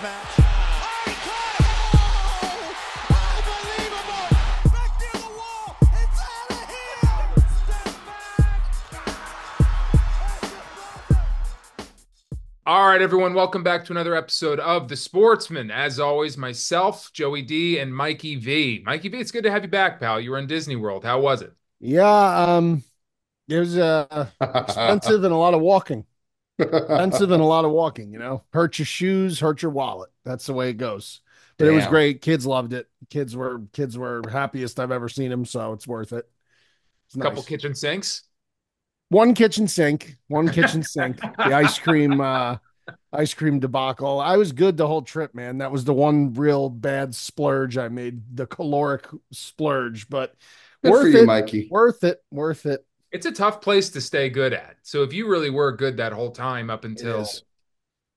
match. Oh, he caught it! Oh, unbelievable! Back near the wall. It's out of here. Step back. All right, everyone, welcome back to another episode of The Sportsmen. As always, myself, Joey D, and Mikey V. Mikey V, it's good to have you back, pal. You were in Disney World. How was it? Yeah, it was expensive and a lot of walking. Expensive and a lot of walking, Hurt your shoes, hurt your wallet. That's the way it goes. But it was Damn. great. Kids loved it. Kids were happiest I've ever seen them, so it's worth it. It's Couple nice. kitchen sinks. One kitchen sink, one kitchen sink. The ice cream debacle. I was good the whole trip, man. That was the one real bad splurge I made, the caloric splurge, but Good for worth you, it. Mikey. Worth it. Worth it. It's a tough place to stay good at. So if you really were good that whole time up It until, is.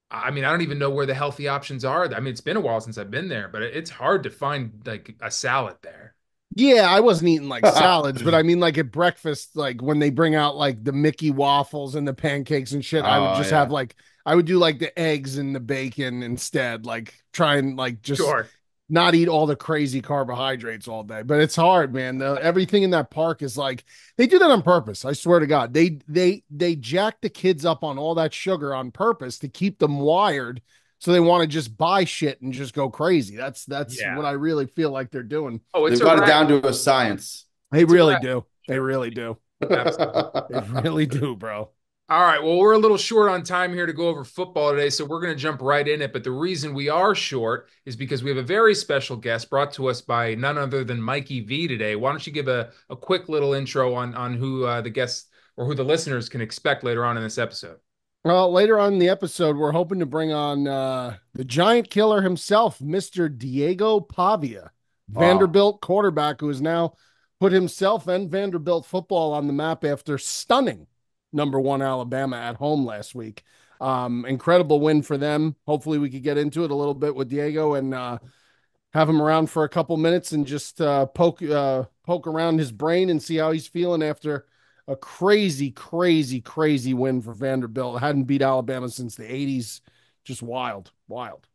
I mean, I don't even know where the healthy options are. I mean, it's been a while since I've been there, but it's hard to find like a salad there. Yeah, I wasn't eating like salads, but I mean like at breakfast, like when they bring out like the Mickey waffles and the pancakes and shit, I would Oh just have yeah. like I would do like the eggs and the bacon instead, like try and like just Sure. not eat all the crazy carbohydrates all day. But it's hard, man. Everything in that park is like they do that on purpose. I swear to God. They jack the kids up on all that sugar on purpose to keep them wired so they want to just buy shit and just go crazy. That's Yeah. what I really feel like they're doing. Oh, it's They've a got it wrap. down to a science. They It's a really wrap. do. They Sure. really do. Absolutely. They really do, bro. All right. Well, we're a little short on time here to go over football today, so we're going to jump right in it. But the reason we are short is because we have a very special guest brought to us by none other than Mikey V today. Why don't you give a quick little intro on who the guests or who the listeners can expect later on in this episode? Well, later on in the episode, we're hoping to bring on the giant killer himself, Mr. Diego Pavia, Wow. Vanderbilt quarterback who has now put himself and Vanderbilt football on the map after stunning number one Alabama at home last week. Incredible win for them. Hopefully, we could get into it a little bit with Diego and have him around for a couple minutes and just poke around his brain and see how he's feeling after a crazy, crazy, crazy win for Vanderbilt. Hadn't beat Alabama since the 80s. Just wild, wild.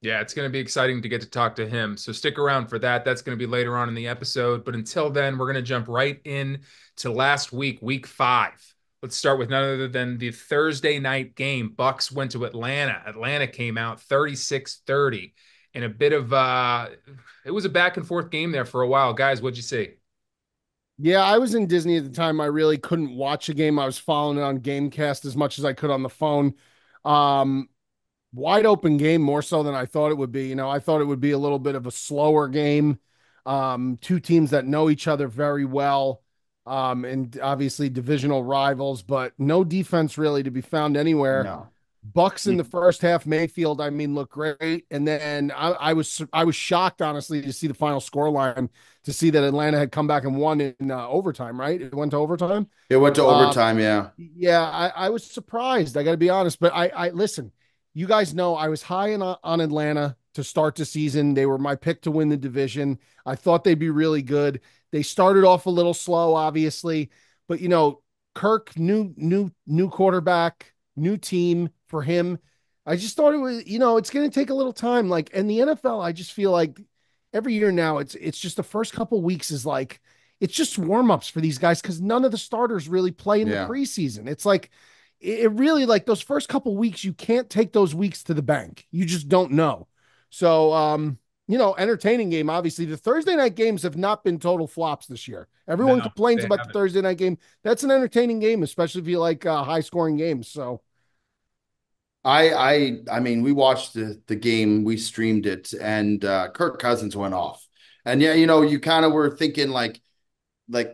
Yeah, it's going to be exciting to get to talk to him. So stick around for that. That's going to be later on in the episode. But until then, we're going to jump right in to last week, week 5. Let's start with none other than the Thursday night game. Bucks went to Atlanta. Atlanta came out 36-30 in a bit of it was a back and forth game there for a while. Guys, what'd you see? Yeah, I was in Disney at the time. I really couldn't watch a game. I was following it on Gamecast as much as I could on the phone. Um, Wide open game, more so than I thought it would be. I thought it would be a little bit of a slower game. Two teams that know each other very well, and obviously divisional rivals, but no defense really to be found anywhere. No. Bucks in the first half, Mayfield, I mean, looked great, and then I was shocked honestly to see the final score line, to see that Atlanta had come back and won in overtime. Right, it went to overtime. It went to Uh, overtime, yeah. yeah, I was surprised. I got to be honest, but I listen. You guys know I was high on Atlanta to start the season. They were my pick to win the division. I thought they'd be really good. They started off a little slow, obviously, but Kirk, new quarterback, new team for him. I just thought it was, it's going to take a little time. Like in the NFL, I just feel like every year now, it's just the first couple weeks is like it's just warm-ups for these guys because none of the starters really play in the Yeah. preseason. It's like it really, like, those first couple weeks, you can't take those weeks to the bank. You just don't know. So entertaining game. Obviously, the Thursday night games have not been total flops this year. Everyone No, complains they about the haven't. Thursday night game. That's an entertaining game, especially if you like high scoring games. So I mean, we watched the game, we streamed it, and Kirk Cousins went off. And yeah, you kind of were thinking like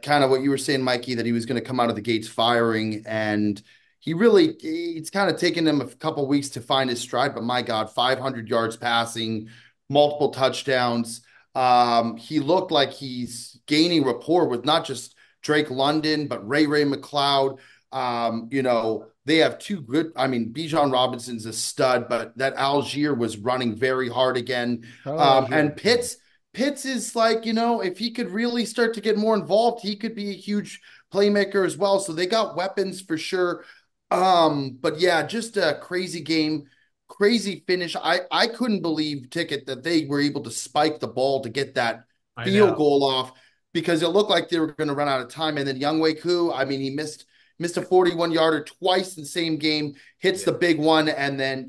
kind of what you were saying, Mikey, that he was going to come out of the gates firing, and it's kind of taken him a couple weeks to find his stride. But my God, 500 yards passing, multiple touchdowns. He looked like he's gaining rapport with not just Drake London, but Ray McLeod. They have two good. I mean, Bijan Robinson's a stud, but that Algier was running very hard again. And Pitts is like, if he could really start to get more involved, he could be a huge playmaker as well. So they got weapons for sure. But yeah, just a crazy game. crazy finish. I couldn't believe Ticket that they were able to spike the ball to get that I field know. goal off because it looked like they were going to run out of time. And then Younghoe Koo, I mean, he missed a 41 yarder twice in the same game, hits Yeah. the big one, and then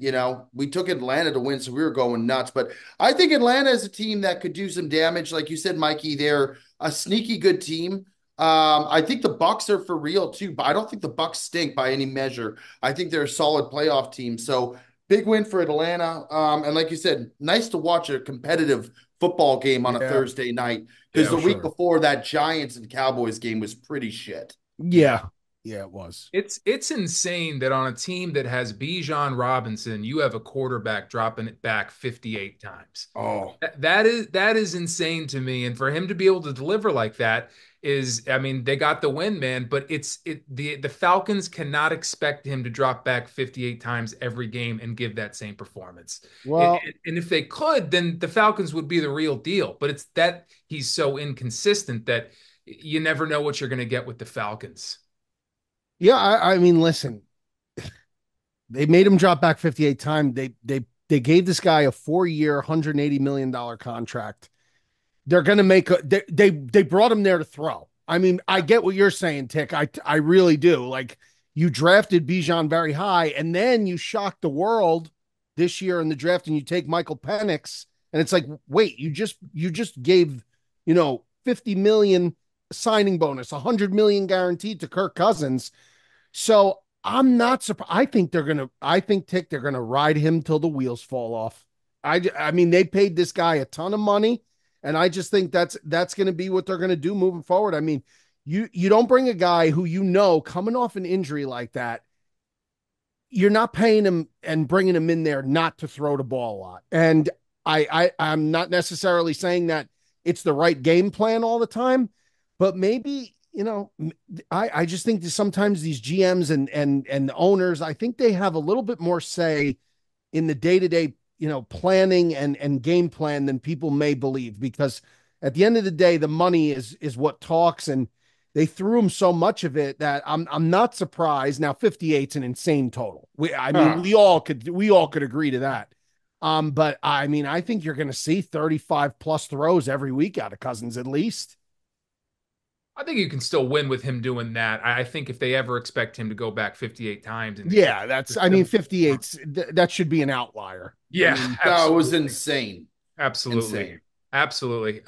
we took Atlanta to win, so we were going nuts. But I think Atlanta is a team that could do some damage, like you said, Mikey. They're a sneaky good team. I think the Bucks are for real too, but I don't think the Bucks stink by any measure. I think they're a solid playoff team. So big win for Atlanta. And like you said, nice to watch a competitive football game on a Yeah, Thursday night because Yeah. the week sure. before that Giants and Cowboys game was pretty shit. Yeah. Yeah. Yeah, it was. It's insane that on a team that has Bijan Robinson, you have a quarterback dropping it back 58 times. Oh, That is insane to me. And for him to be able to deliver like that is, I mean, they got the win, man. But the Falcons cannot expect him to drop back 58 times every game and give that same performance. And, Well, and if they could, then the Falcons would be the real deal. But it's that he's so inconsistent that you never know what you're going to get with the Falcons. yeah, I mean, listen, they made him drop back 58 times. They gave this guy a 4-year, $180 million contract. They're going to make they brought him there to throw. I mean, I get what you're saying, Tick. I really do. Like, you drafted Bijan very high, and then you shocked the world this year in the draft, and you take Michael Penix, and it's like, wait, you just gave 50 million signing bonus, 100 million guaranteed to Kirk Cousins. So I'm not surprised. I think Tick, they're gonna ride him till the wheels fall off. I mean, they paid this guy a ton of money, and I just think that's gonna be what they're gonna do moving forward. I mean, you don't bring a guy who coming off an injury like that, you're not paying him and bringing him in there not to throw the ball a lot. And I'm not necessarily saying that it's the right game plan all the time, but maybe I just think that sometimes these GMs and owners, I think they have a little bit more say in the day to day planning and game plan than people may believe, because at the end of the day, the money is what talks, and they threw him so much of it that I'm not surprised. Now 58's an insane total. I mean, huh. we all could agree to that. But I mean, I think you're going to see 35 plus throws every week out of Cousins at least. I think you can still win with him doing that. I think if they ever expect him to go back 58 times and Yeah, I mean, them, 58's that should be an outlier. I yeah, mean, No, it was absolutely. insane. Absolutely. Insane. Absolutely.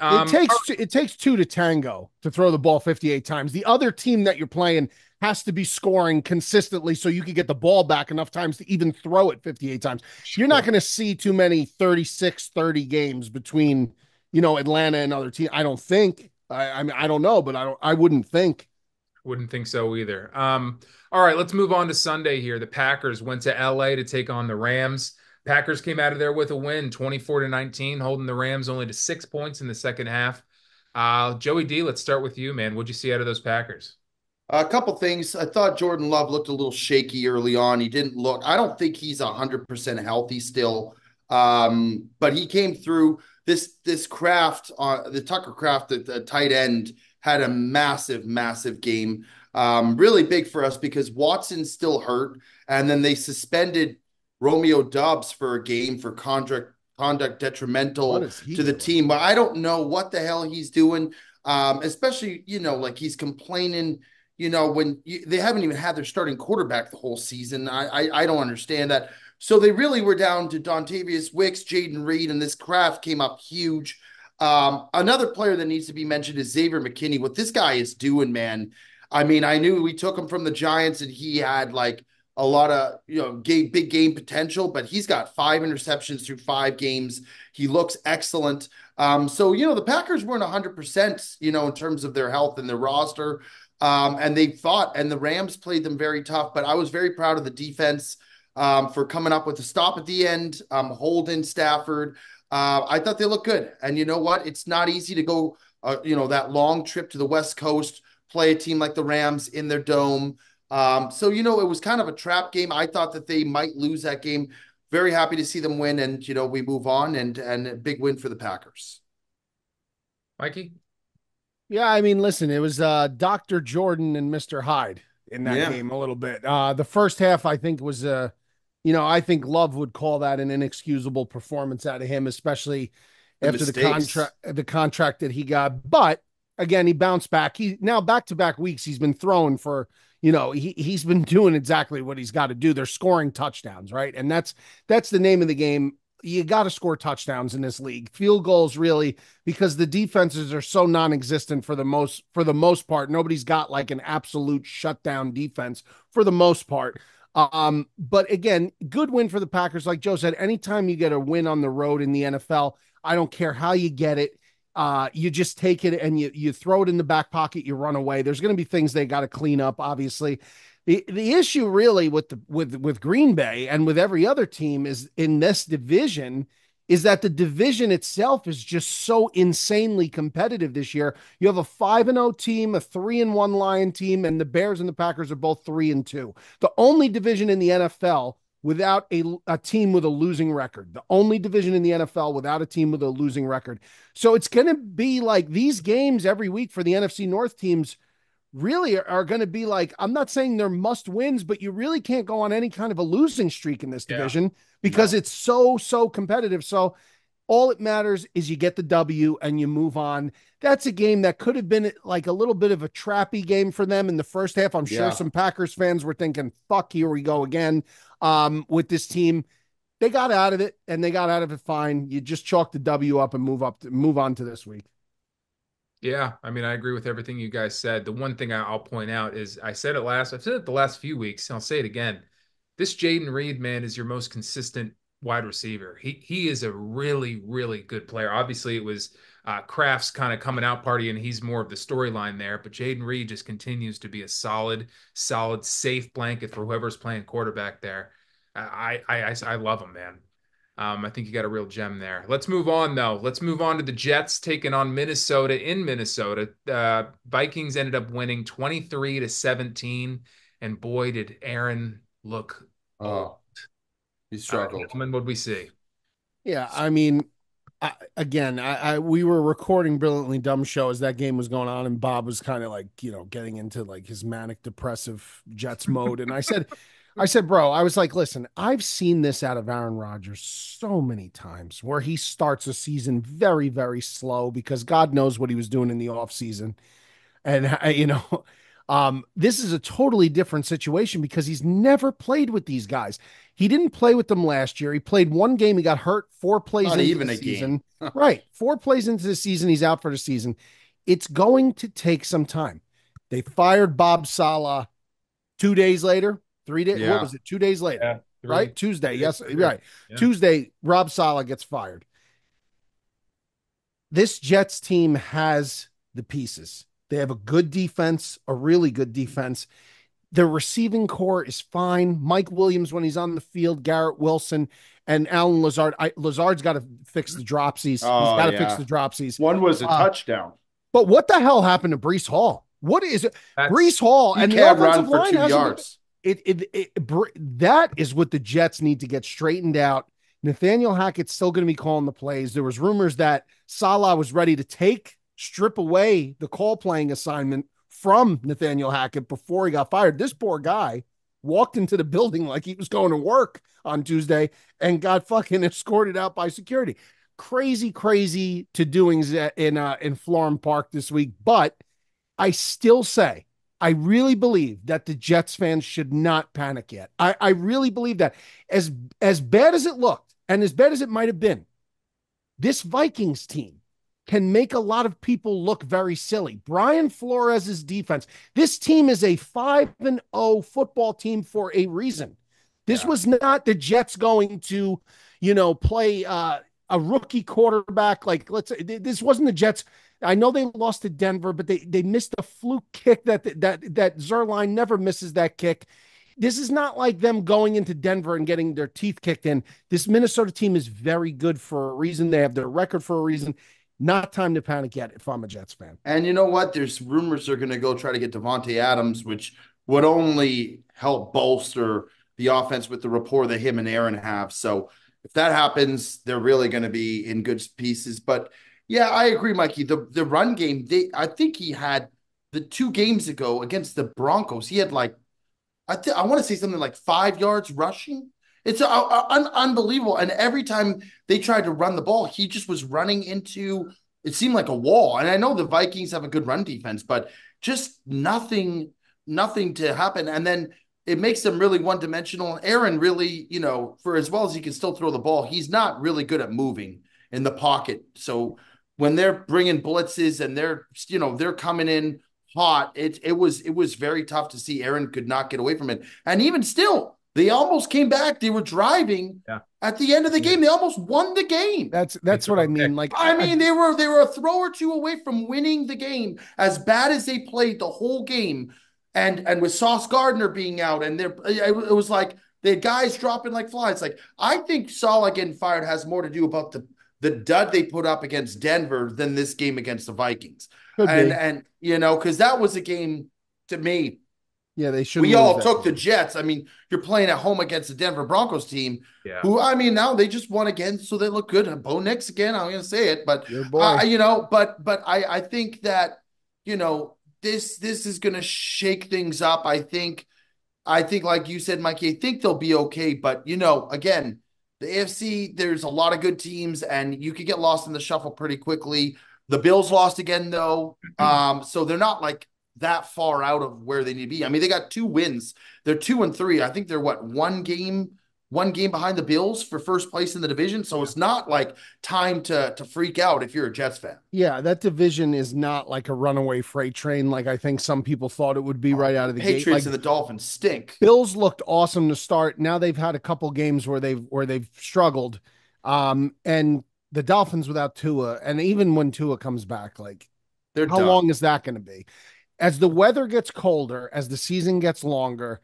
it takes two to tango to throw the ball 58 times. The other team that you're playing has to be scoring consistently so you can get the ball back enough times to even throw it 58 times. You're not sure. going to see too many 36-30 games between, Atlanta and other teams. I don't think. I mean, I don't know, but I wouldn't think. Wouldn't think so either. All right, let's move on to Sunday here. The Packers went to LA to take on the Rams. Packers came out of there with a win, 24-19, holding the Rams only to 6 points in the second half. Joey D, let's start with you, man. What'd you see out of those Packers? A couple things. I thought Jordan Love looked a little shaky early on. He didn't look. I don't think he's 100% healthy still. But he came through. This Kraft, the Tucker Kraft, the tight end, had a massive game. Really big for us because Watson's still hurt, and then they suspended Romeo Doubs for a game for conduct What detrimental is he to the doing? team. But I don't know what the hell he's doing. Especially like he's complaining when they haven't even had their starting quarterback the whole season. I don't understand that. So they really were down to Dontavius Wicks, Jaden Reed, and this Kraft came up huge. Another player that needs to be mentioned is Xavier McKinney. What this guy is doing, man. I mean, I knew we took him from the Giants and he had like a lot of big game potential, but he's got 5 interceptions through 5 games. He looks excellent. So the Packers weren't 100%, in terms of their health and their roster. And they fought, and the Rams played them very tough. But I was very proud of the defense for coming up with a stop at the end, holding Stafford. I thought they looked good. And you know what? It's not easy to go, that long trip to the West Coast, play a team like the Rams in their dome. So it was kind of a trap game. I thought that they might lose that game. Very happy to see them win, and we move on, and a big win for the Packers. Mikey? Yeah, I mean, listen, it was Dr. Jordan and Mr. Hyde in that Yeah. game a little bit. The first half, I think, was I think Love would call that an inexcusable performance out of him, especially The after the mistakes. contract that he got. But again, he bounced back. He now back-to-back weeks he's been throwing for, he's been doing exactly what he's got to do. They're scoring touchdowns, right? And that's the name of the game. You got to score touchdowns in this league. Field goals, really, because the defenses are so non-existent for the most part. Nobody's got like an absolute shutdown defense for the most part. But again, good win for the Packers. Like Joe said, anytime you get a win on the road in the NFL, I don't care how you get it. You just take it and you throw it in the back pocket, you run away. There's going to be things they got to clean up, obviously. The issue really with Green Bay and with every other team is in this division is that the division itself is just so insanely competitive this year. You have a 5-0 team, a 3-1 Lion team, and the Bears and the Packers are both 3-2. The only division in the NFL without a team with a losing record. The only division in the NFL without a team with a losing record. So it's going to be like these games every week for the NFC North teams really are going to be like, I'm not saying they're must wins, but you really can't go on any kind of a losing streak in this division because No. it's so competitive. So all it matters is you get the W and you move on. That's a game that could have been like a little bit of a trappy game for them in the first half. I'm sure Yeah. some Packers fans were thinking, fuck, here we go again with this team. They got out of it and they got out of it fine. You just chalk the W up and move on to this week. Yeah, I mean, I agree with everything you guys said. The one thing I'll point out is I've said it the last few weeks, and I'll say it again. This Jaden Reed, man, is your most consistent wide receiver. He is a really, really good player. Obviously, it was Kraft's kind of coming out party, and he's more of the storyline there. But Jaden Reed just continues to be a solid, safe blanket for whoever's playing quarterback there. I love him, man. I think you got a real gem there. Let's move on, though. Let's move on to the Jets taking on Minnesota in Minnesota. Vikings ended up winning 23-17, and boy, did Aaron look. Oh, he struggled. Gentlemen, what'd we see? Yeah, I mean, we were recording Brilliantly Dumb show as that game was going on, and Bob was kind of like, getting into like his manic depressive Jets mode. And I said, bro, I was like, listen, I've seen this out of Aaron Rodgers so many times where he starts a season very, very slow because God knows what he was doing in the offseason. And, this is a totally different situation because he's never played with these guys. He didn't play with them last year. He played one game. He got hurt 4 plays Not into even the a season. game. Right. 4 plays into the season. He's out for the season. It's going to take some time. They fired Bob Saleh 2 days later, 3 days. Yeah. What was it? 2 days later, Yeah, right? Tuesday. Yes. Three. Right. Yeah. Tuesday, Rob Saleh gets fired. This Jets team has the pieces. They have a good defense, a really good defense. Their receiving core is fine. Mike Williams, when he's on the field, Garrett Wilson, and Alan Lazard. Lazard's got to fix the dropsies. He's got to fix the dropsies. One was a touchdown. But what the hell happened to Breece Hall? What is it? Breece Hall He and the can't offensive run for line 2 hasn't. yards. That is what the Jets need to get straightened out. Nathaniel Hackett's still going to be calling the plays. There was rumors that Saleh was ready to strip away the call playing assignment from Nathaniel Hackett before he got fired. This poor guy walked into the building like he was going to work on Tuesday and got fucking escorted out by security. Crazy to doings in Florham Park this week. But I still say, I really believe that the Jets fans should not panic yet. I really believe that as bad as it looked and as bad as it might have been, this Vikings team can make a lot of people look very silly. Brian Flores' defense. This team is a 5-0 football team for a reason. This was not the Jets going to, play a rookie quarterback. Like, this wasn't the Jets. I know they lost to Denver, but they missed a fluke kick that Zerline never misses that kick. This is not like them going into Denver and getting their teeth kicked in. This Minnesota team is very good for a reason. They have their record for a reason. Not time to panic yet if I'm a Jets fan. And you know what? There's rumors they're going to go try to get Devontae Adams, which would only help bolster the offense with the rapport that him and Aaron have. So if that happens, they're really going to be in good pieces. But yeah, I agree, Mikey. The run game, I think he had the 2 games ago against the Broncos. He had like, I want to say something like 5 yards rushing. It's unbelievable. And every time they tried to run the ball, he just was running into, it seemed like a wall. And I know the Vikings have a good run defense, but just nothing to happen. And then it makes them really one dimensional. Aaron really, for as well as he can still throw the ball, he's not really good at moving in the pocket. So when they're bringing blitzes and they're coming in hot, it was very tough to see. Aaron could not get away from it. And even still, they almost came back. They were driving Yeah. at the end of the game. They almost won the game. That's what I mean. Like, I mean, they were a throw or two away from winning the game. As bad as they played the whole game, and with Sauce Gardner being out, and it was like the guys dropping like flies. Like, I think Saleh getting fired has more to do about the dud they put up against Denver than this game against the Vikings. could be. And because that was a game to me. Yeah, they should. We all took the Jets. I mean, you're playing at home against the Denver Broncos team, Yeah. who, I mean, now they just won again, so they look good. Bo Nix again. I'm going to say it, but Your boy. but I think that this is going to shake things up. I think like you said, Mikey, I think they'll be okay. But again, the AFC, there's a lot of good teams, and you could get lost in the shuffle pretty quickly. The Bills lost again, though, so they're not like that far out of where they need to be. I mean, they got 2 wins. They're 2-3. I think they're one game behind the Bills for first place in the division. So it's not like time to freak out if you're a Jets fan. Yeah, that division is not like a runaway freight train like I think some people thought it would be right out of the gate. Patriots Like, and the Dolphins stink. Bills looked awesome to start. Now they've had a couple games where they've struggled. And the Dolphins without Tua, and even when Tua comes back, like, They're how done. long is that going to be? As the weather gets colder, as the season gets longer,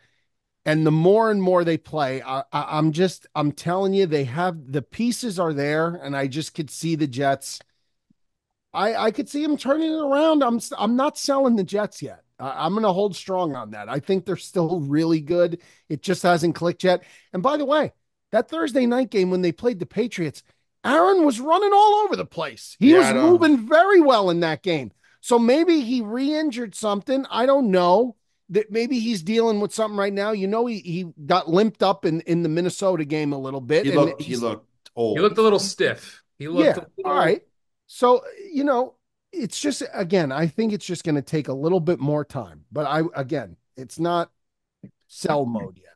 and the more and more they play, I'm telling you, they have the pieces are there, and I just could see the Jets. I could see them turning it around. I'm not selling the Jets yet. I'm going to hold strong on that. I think they're still really good. It just hasn't clicked yet. And by the way, that Thursday night game when they played the Patriots, Aaron was running all over the place. He Yeah, was I know. moving very well in that game. So maybe he re-injured something. I don't know. That maybe he's dealing with something right now. He got limped up in the Minnesota game a little bit. He looked old. He looked a little stiff. He looked Yeah. a little, All right. So, it's just, again, I think it's just going to take a little bit more time. But again, it's not sell mode yet.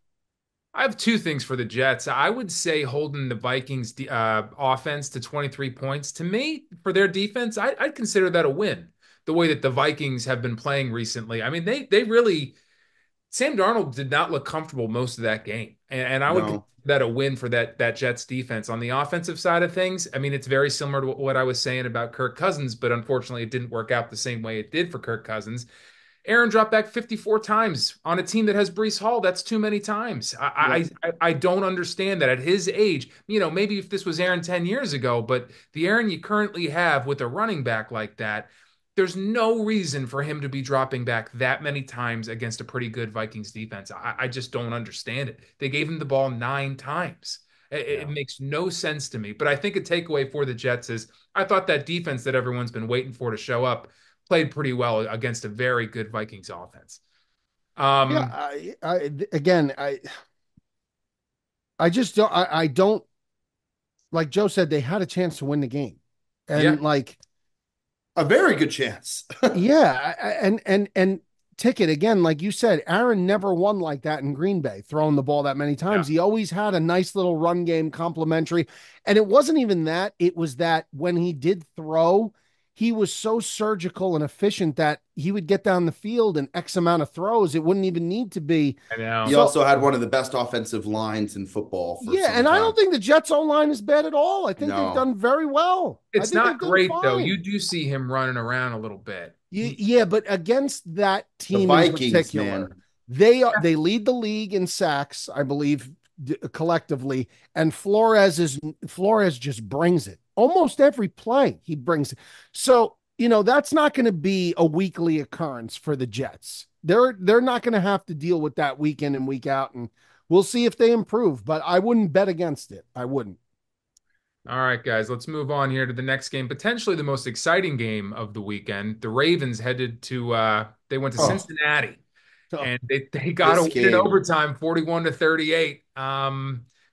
I have two things for the Jets. I would say holding the Vikings offense to 23 points. To me, for their defense, I'd consider that a win. The way that the Vikings have been playing recently. I mean, they really Sam Darnold did not look comfortable most of that game. And I would consider No. that a win for that Jets defense. On the offensive side of things, I mean, it's very similar to what I was saying about Kirk Cousins, but unfortunately it didn't work out the same way it did for Kirk Cousins. Aaron dropped back 54 times on a team that has Brees Hall. That's too many times. I don't understand that at his age. Maybe if this was Aaron 10 years ago, but the Aaron you currently have with a running back like that, there's no reason for him to be dropping back that many times against a pretty good Vikings defense. I just don't understand it. They gave him the ball 9 times. It makes no sense to me. But I think a takeaway for the Jets is I thought that defense that everyone's been waiting for to show up played pretty well against a very good Vikings offense. Yeah. Again, I just don't, I don't, like Joe said, they had a chance to win the game. And Yeah. like, A very good chance. yeah, and ticket again, like you said, Aaron never won like that in Green Bay, throwing the ball that many times. He always had a nice little run game complimentary. And it wasn't even that, it was that when he did throw, he was so surgical and efficient that he would get down the field in X amount of throws. It wouldn't even need to be. I know. He also had one of the best offensive lines in football for Yeah, some and I time. don't think the Jets O-line is bad at all. I think No. they've done very well. I It's think not they've done great, though. fine. You do see him running around a little bit. Yeah, but against that The team in Vikings, particular, man. they lead the league in sacks, I believe, collectively, and Flores just brings it almost every play. He brings it. So that's not going to be a weekly occurrence for the Jets. They're not going to have to deal with that week in and week out, and we'll see if they improve. But I wouldn't bet against it. I wouldn't. All right, guys, let's move on here to the next game, potentially the most exciting game of the weekend. The Ravens they went to Oh. Cincinnati, Oh. and they got a This win in game. overtime, 41-38.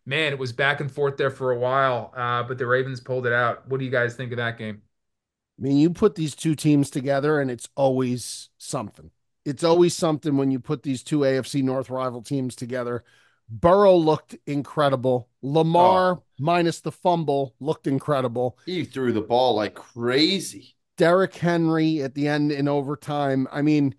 man, it was back and forth there for a while, but the Ravens pulled it out. What do you guys think of that game? I mean, you put these two teams together and it's always something. It's always something when you put these two AFC North rival teams together. Burrow looked incredible. Lamar, Oh, minus the fumble, looked incredible. he threw the ball like crazy. Derrick Henry at the end in overtime. I mean,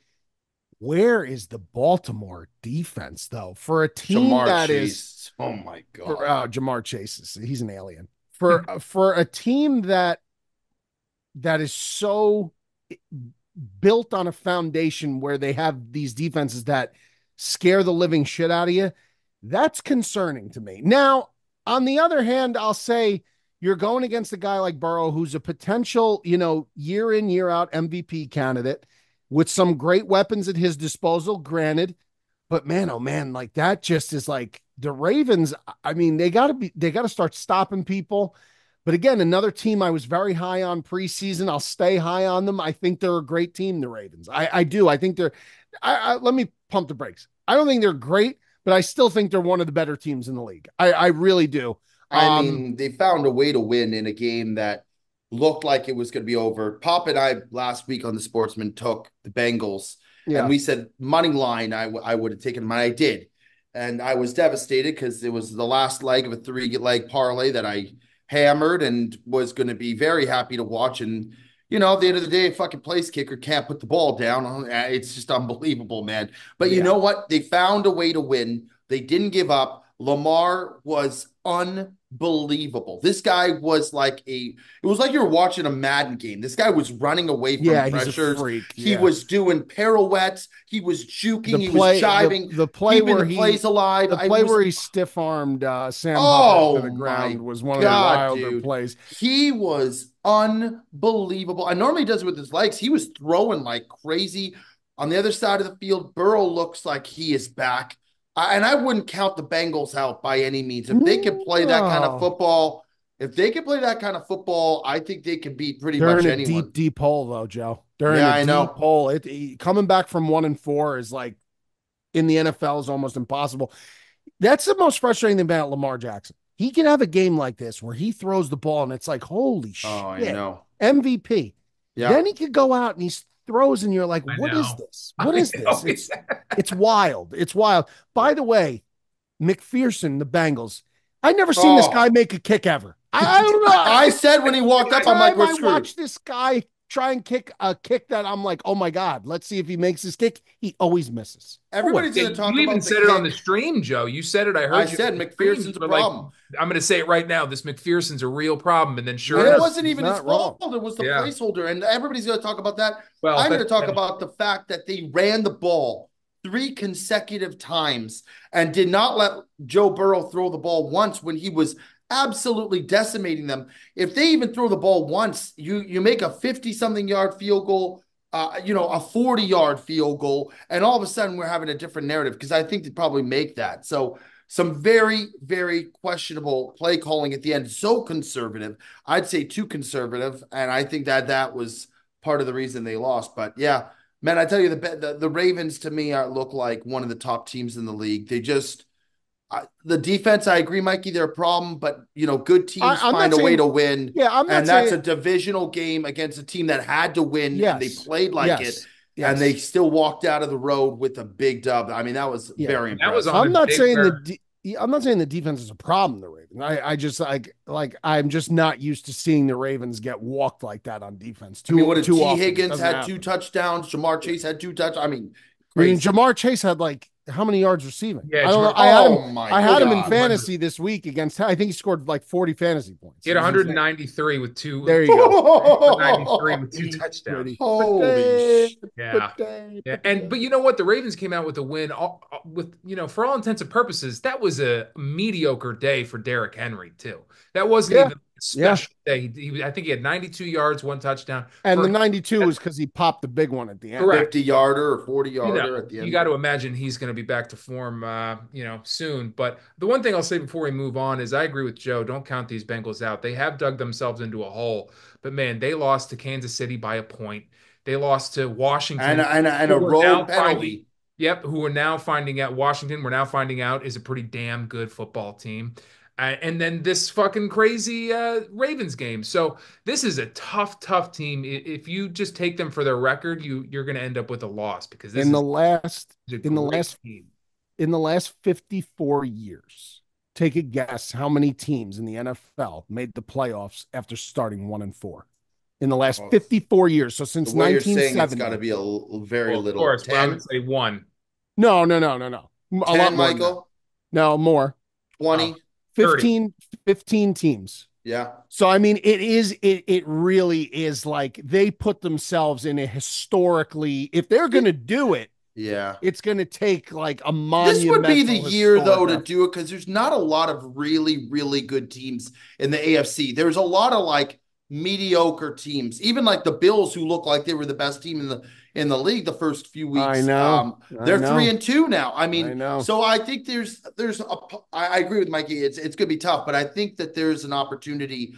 where is the Baltimore defense, though? For a team Jamar that is Chase. Oh my for God. Jamar Chase, he's an alien. For a team that is so built on a foundation where they have these defenses that scare the living shit out of you, that's concerning to me. Now, on the other hand, I'll say you're going against a guy like Burrow, who's a potential, year in, year out MVP candidate with some great weapons at his disposal, granted. But man, oh man, like that just is like the Ravens. I mean, they got to start stopping people. But again, another team I was very high on preseason. I'll stay high on them. I think they're a great team, the Ravens. I do. I think let me pump the brakes. I don't think they're great, but I still think they're one of the better teams in the league. I really do. I mean, they found a way to win in a game that looked like it was going to be over. Pop and I last week on the Sportsman took the Bengals, and Yeah. we said money line. I would have taken them. I did, and I was devastated because it was the last leg of a 3-leg parlay that I hammered and was going to be very happy to watch. And at the end of the day, a fucking place kicker can't put the ball down. It's just unbelievable, man. But you Yeah. know what? They found a way to win. They didn't give up. Lamar was unbelievable. This guy was it was like you were watching a Madden game. This guy was running away from Yeah, he's a pressures. freak. He Yeah. was doing pirouettes. He was juking. The He was play, jiving, the play keeping where the plays alive. the I play was where he stiff armed Sam Hubbard to Oh the my ground was one of the God, wilder dude. plays. He was unbelievable. I normally does it with his legs. He was throwing like crazy. On the other side of the field, Burrow looks like he is back. And I wouldn't count the Bengals out by any means. If they could play that kind of No. football, I think they could beat pretty They're much in a anyone. deep, deep hole, though, Joe. They're in Yeah, a I deep know. hole. Coming back from 1-4 is like in the NFL is almost impossible. That's the most frustrating thing about Lamar Jackson. He can have a game like this where he throws the ball and it's like, holy Oh, I shit, know. MVP. Yeah. Then he could go out and he throws, and you're like, I what is know. this? I What is know. this? It's wild. It's wild. By the way, McPherson, the Bengals. I never seen this guy Oh, make a kick ever. I don't I know. said when he walked Every up, I'm like, time we're I screwed. watch this guy try and kick a kick that I'm like, oh my God, let's see if he makes his kick. He always misses. Everybody's Yeah, going to talk you even about the said it on the kick. stream, Joe. You said it. I I heard you said on the stream. McPherson's a But like, problem. I'm going to say it right now. This McPherson's a real problem. And then sure And it Yes, enough, wasn't he's even his not wrong. fault. It was the yeah. placeholder. And everybody's going to talk about that. Well, I'm going that's to talk about the fact that they ran the ball 3 consecutive times and did not let Joe Burrow throw the ball once when he was absolutely decimating them. If they even throw the ball once, you make a 50-something yard field goal, a 40-yard field goal, and all of a sudden we're having a different narrative because I think they probably make that. So some very, very questionable play calling at the end. So conservative. I'd say too conservative. And I think that was part of the reason they lost. But yeah, man, I tell you, the Ravens to me look like one of the top teams in the league. They just the defense, I agree, Mikey, they're a problem, but good teams I'm find not a way saying, to win. yeah, I'm not And that's saying, a divisional game against a team that had to win and they yes, played like it. yes, And they yes. still walked out of the road with a big dub. I mean, that was Yeah. very that was impressive. on I'm a not day saying where I'm not saying the defense is a problem, the Ravens. I just like I'm just not used to seeing the Ravens get walked like that on defense I mean, too what if too T. often. It Higgins doesn't had 2 happen. touchdowns? Jamar Chase had 2 touchdowns. I mean, I mean, crazy. Jamar Chase had like how many yards receiving? yeah, I don't know. Jamar, Oh my I had him in God. fantasy this week against. I think he scored like 40 fantasy points. he It had was insane. 193 with two There you go. 193 with 2 touchdowns. Holy sh! Yeah. Yeah, but you know what? The Ravens came out with a win. With for all intents and purposes, that was a mediocre day for Derrick Henry too. That wasn't Yeah, even a yeah. special day. I think he had 92 yards, 1 touchdown. And the For 92 was because he popped the big one at the end. correct, 50-yarder or 40-yarder at the you end. got to imagine he's going to be back to form, soon. But the one thing I'll say before we move on is I agree with Joe. Don't count these Bengals out. They have dug themselves into a hole. But man, they lost to Kansas City by a point. They lost to And Washington, and who a are now road finally penalty. Yep, who we're now finding out, Washington, we're now finding out is a pretty damn good football team. And then this fucking crazy Ravens game. So this is a tough, tough team. If you just take them for their record, you're going to end up with a loss because this In the is last a in the great last team. in the last 54 years, take a guess how many teams in the NFL made the playoffs after starting 1-4 in the last Oh, 54 years. So the since way you're saying it's got to 1970. be very Well, of little. course, but I would 10, say one. No, no, no, no, no. A lot 10, more than that. Michael, No, more. 20. 30. 15 teams. Yeah. So I mean, it really is like they put themselves in a historically, if they're going to do it, Yeah. it's going to take like a This would be the monumental year, though, historic to effort. do it because there's not a lot of really, really good teams in the AFC. There's a lot of like mediocre teams, even like the Bills, who look like they were the best team in the league the first few I weeks. know. I They're three know. and two now. I I mean, know. so I think I agree with Mikey. It's gonna be tough, but I think that there's an opportunity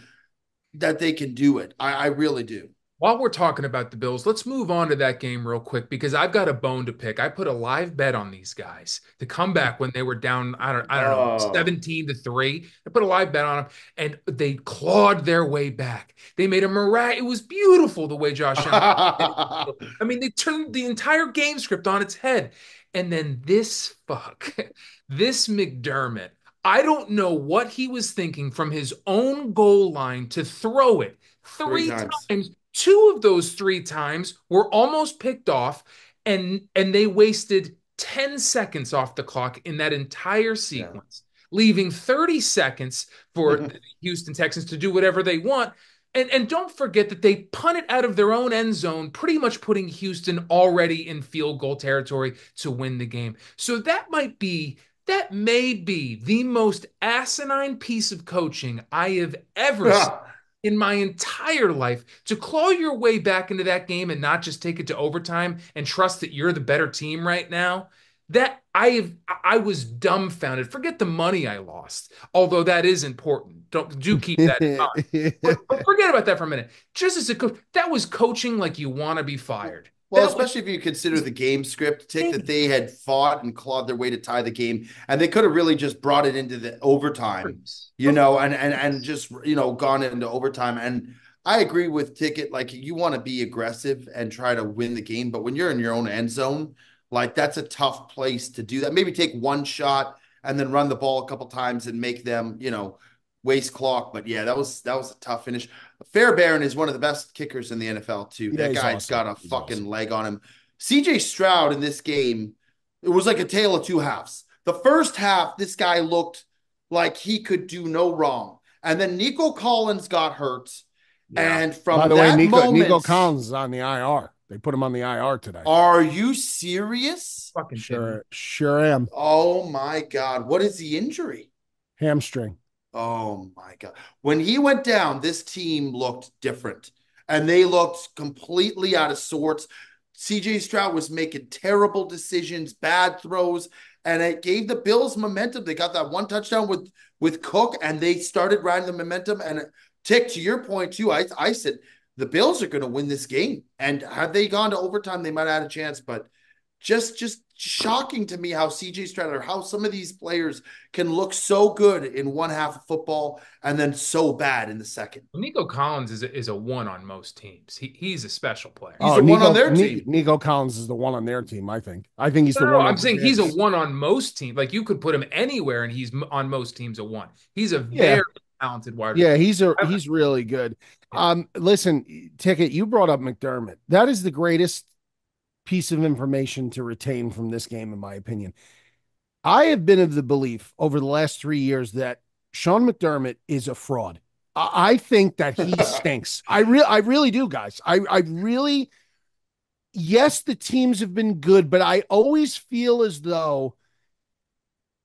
that they can do it. I really do. While we're talking about the Bills, let's move on to that game real quick because I've got a bone to pick. I put a live bet on these guys to come back when they were down, I don't know, Oh. 17-3. I put a live bet on them and they clawed their way back. They made a miracle. It was beautiful the way Josh Allen. I mean, they turned the entire game script on its head. And then this fuck, this McDermott, I don't know what he was thinking from his own goal line to throw it Three three times. times. Two of those three times were almost picked off, and they wasted 10 seconds off the clock in that entire Yeah. sequence, leaving 30 seconds for the Houston Texans to do whatever they want. And don't forget that they punted out of their own end zone, pretty much putting Houston already in field goal territory to win the game. So that may be the most asinine piece of coaching I have ever seen in my entire life. To claw your way back into that game and not just take it to overtime and trust that you're the better team right now. That I was dumbfounded. Forget the money I lost, although that is important. Do keep that in mind. But forget about that for a minute. Just as a coach, that was coaching like you want to be fired. Well, That especially if you consider was the game script, Tick, that they had fought and clawed their way to tie the game, and they could have really just brought it into the overtime, and just gone into overtime. And I agree with Ticket, like you want to be aggressive and try to win the game, but when you're in your own end zone, like that's a tough place to do that. Maybe take one shot and then run the ball a couple times and make them, waste clock. But yeah, that was a tough finish. Fairbairn is one of the best kickers in the NFL too. Yeah, That he's guy's awesome. got a He's fucking awesome. leg on him. CJ Stroud in this game, it was like a tale of two halves. The first half, this guy looked like he could do no wrong. And then Nico Collins got hurt. yeah. And By from the way, that Nico moment, Collins is on the IR. They put him on the IR today. are you serious? Fucking Sure am. Oh my God. What is the injury? Hamstring. Oh my God. When he went down, this team looked different and they looked completely out of sorts. CJ Stroud was making terrible decisions, bad throws, and it gave the Bills momentum. They got that one touchdown with Cook, and they started riding the momentum. And Tick, to your point too, I said the Bills are going to win this game. And had they gone to overtime, they might have had a chance. But just shocking to me how CJ Stroud or how some of these players can look so good in one half of football and then so bad in the second. Nico Collins is a one on most teams. He's a special player. He's the one on their team. Nico Collins is the one on their team, I think. I think he's the No, one. I'm saying he's a one on most teams. Like you could put him anywhere and he's on most teams a one. He's a Yeah. very talented wide Yeah, receiver. he's really good. Listen, Ticket, you brought up McDermott. That is the greatest piece of information to retain from this game, in my opinion. I have been of the belief over the last 3 years that Sean McDermott is a fraud. I think that he stinks. I really do, guys. I really, yes, the teams have been good, but I always feel as though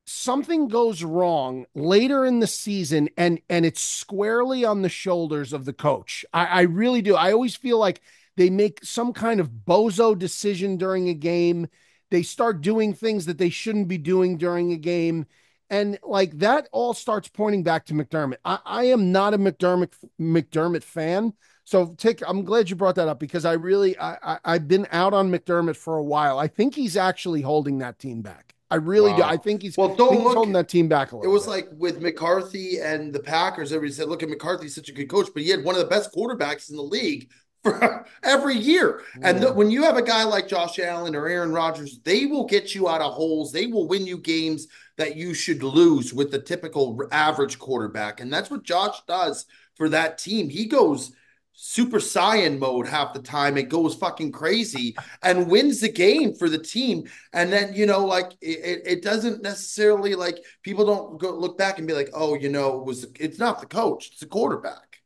something goes wrong later in the season and it's squarely on the shoulders of the coach. I really do. I always feel like they make some kind of bozo decision during a game. They start doing things that they shouldn't be doing during a game. And like that all starts pointing back to McDermott. I am not a McDermott fan, So I'm glad you brought that up because I've been out on McDermott for a while. I think he's actually holding that team back. I really do. I Wow. think Well, don't look. holding that team back a It little was bit. like with McCarthy and the Packers, everybody said, look at McCarthy's such a good coach, but he had one of the best quarterbacks in the league for every year. And Yeah. when you have a guy like Josh Allen or Aaron Rodgers, they will get you out of holes. They will win you games that you should lose with the typical average quarterback. And that's what Josh does for that team. He goes super saiyan mode half the time. It goes fucking crazy and wins the game for the team. And then, like it doesn't necessarily like people don't go look back and be like, oh, it's not the coach, it's the quarterback.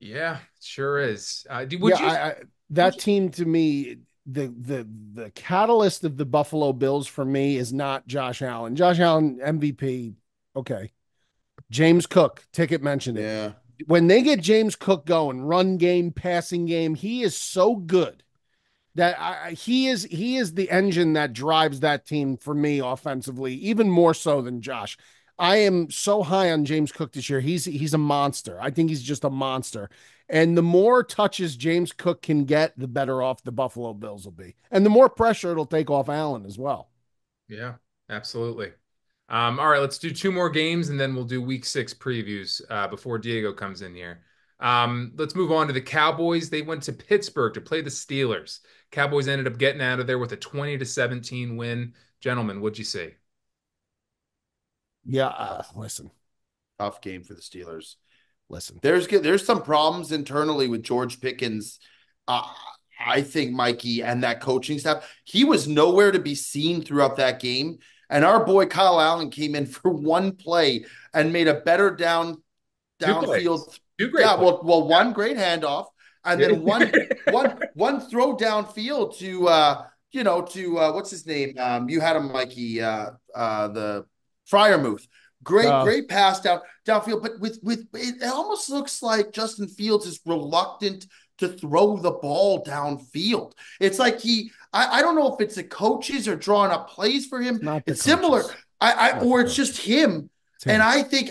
Yeah, sure is. Yeah, that team to me, the catalyst of the Buffalo Bills for me is not Josh Allen. Josh Allen MVP, okay. James Cook, Ticket mentioned it. Yeah. When they get James Cook going, run game, passing game, he is so good that he is the engine that drives that team for me offensively, even more so than Josh. I am so high on James Cook this year. He's a monster. I think he's just a monster. And the more touches James Cook can get, the better off the Buffalo Bills will be. And the more pressure it'll take off Allen as well. Yeah, absolutely. All right, let's do two more games and then we'll do week 6 previews before Diego comes in here. Let's move on to the Cowboys. They went to Pittsburgh to play the Steelers. Cowboys ended up getting out of there with a 20-17 win. Gentlemen, what'd you say? Yeah, listen. Tough game for the Steelers. Listen. There's some problems internally with George Pickens. I think Mikey and that coaching staff, he was nowhere to be seen throughout that game. And our boy Kyle Allen came in for one play and made a better downfield. Two great Yeah, plays. one great handoff, and then one throw downfield to what's his name? You had him, Mikey, the Fryermuth. Great pass downfield, but with it almost looks like Justin Fields is reluctant to throw the ball downfield. It's like I don't know if it's the coaches are drawing up plays for him. It's similar. It's just him. And I think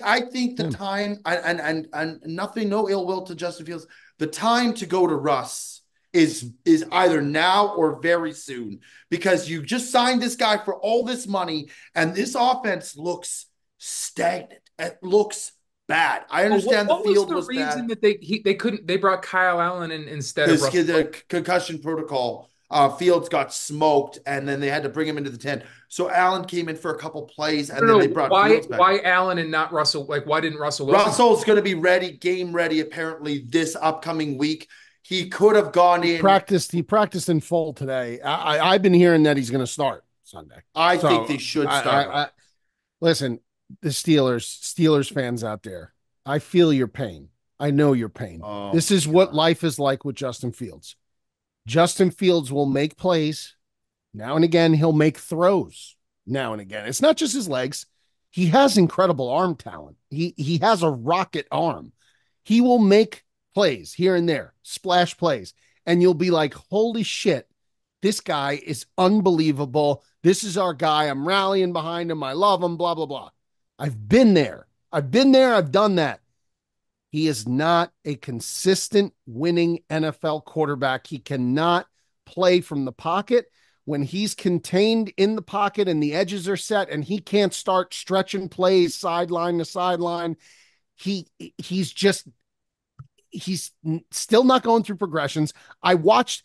the time and nothing, no ill will to Justin Fields. The time to go to Russ is either now or very soon, because you just signed this guy for all this money and this offense looks stagnant. It looks bad. I understand the field was bad. What was the reason that they brought Kyle Allen in instead of Russell? The concussion protocol. Fields got smoked, and then they had to bring him into the tent. So Allen came in for a couple plays, and then they brought Fields back. Why Allen and not Russell? Like, why didn't Russell Wilson? Russell's going to be ready, game ready, apparently this upcoming week. He could have gone in. He practiced in full today. I've been hearing that he's going to start Sunday. I think they should start. Listen, the Steelers fans out there, I feel your pain. I know your pain. This is what life is like with Justin Fields. Justin Fields will make plays. Now and again, he'll make throws. Now and again. It's not just his legs. He has incredible arm talent. He has a rocket arm. He will make plays here and there, splash plays. And you'll be like, holy shit, this guy is unbelievable. This is our guy. I'm rallying behind him. I love him, blah, blah, blah. I've been there. I've done that. He is not a consistent winning NFL quarterback. He cannot play from the pocket. When he's contained in the pocket and the edges are set and he can't start stretching plays sideline to sideline, he's still not going through progressions. I watched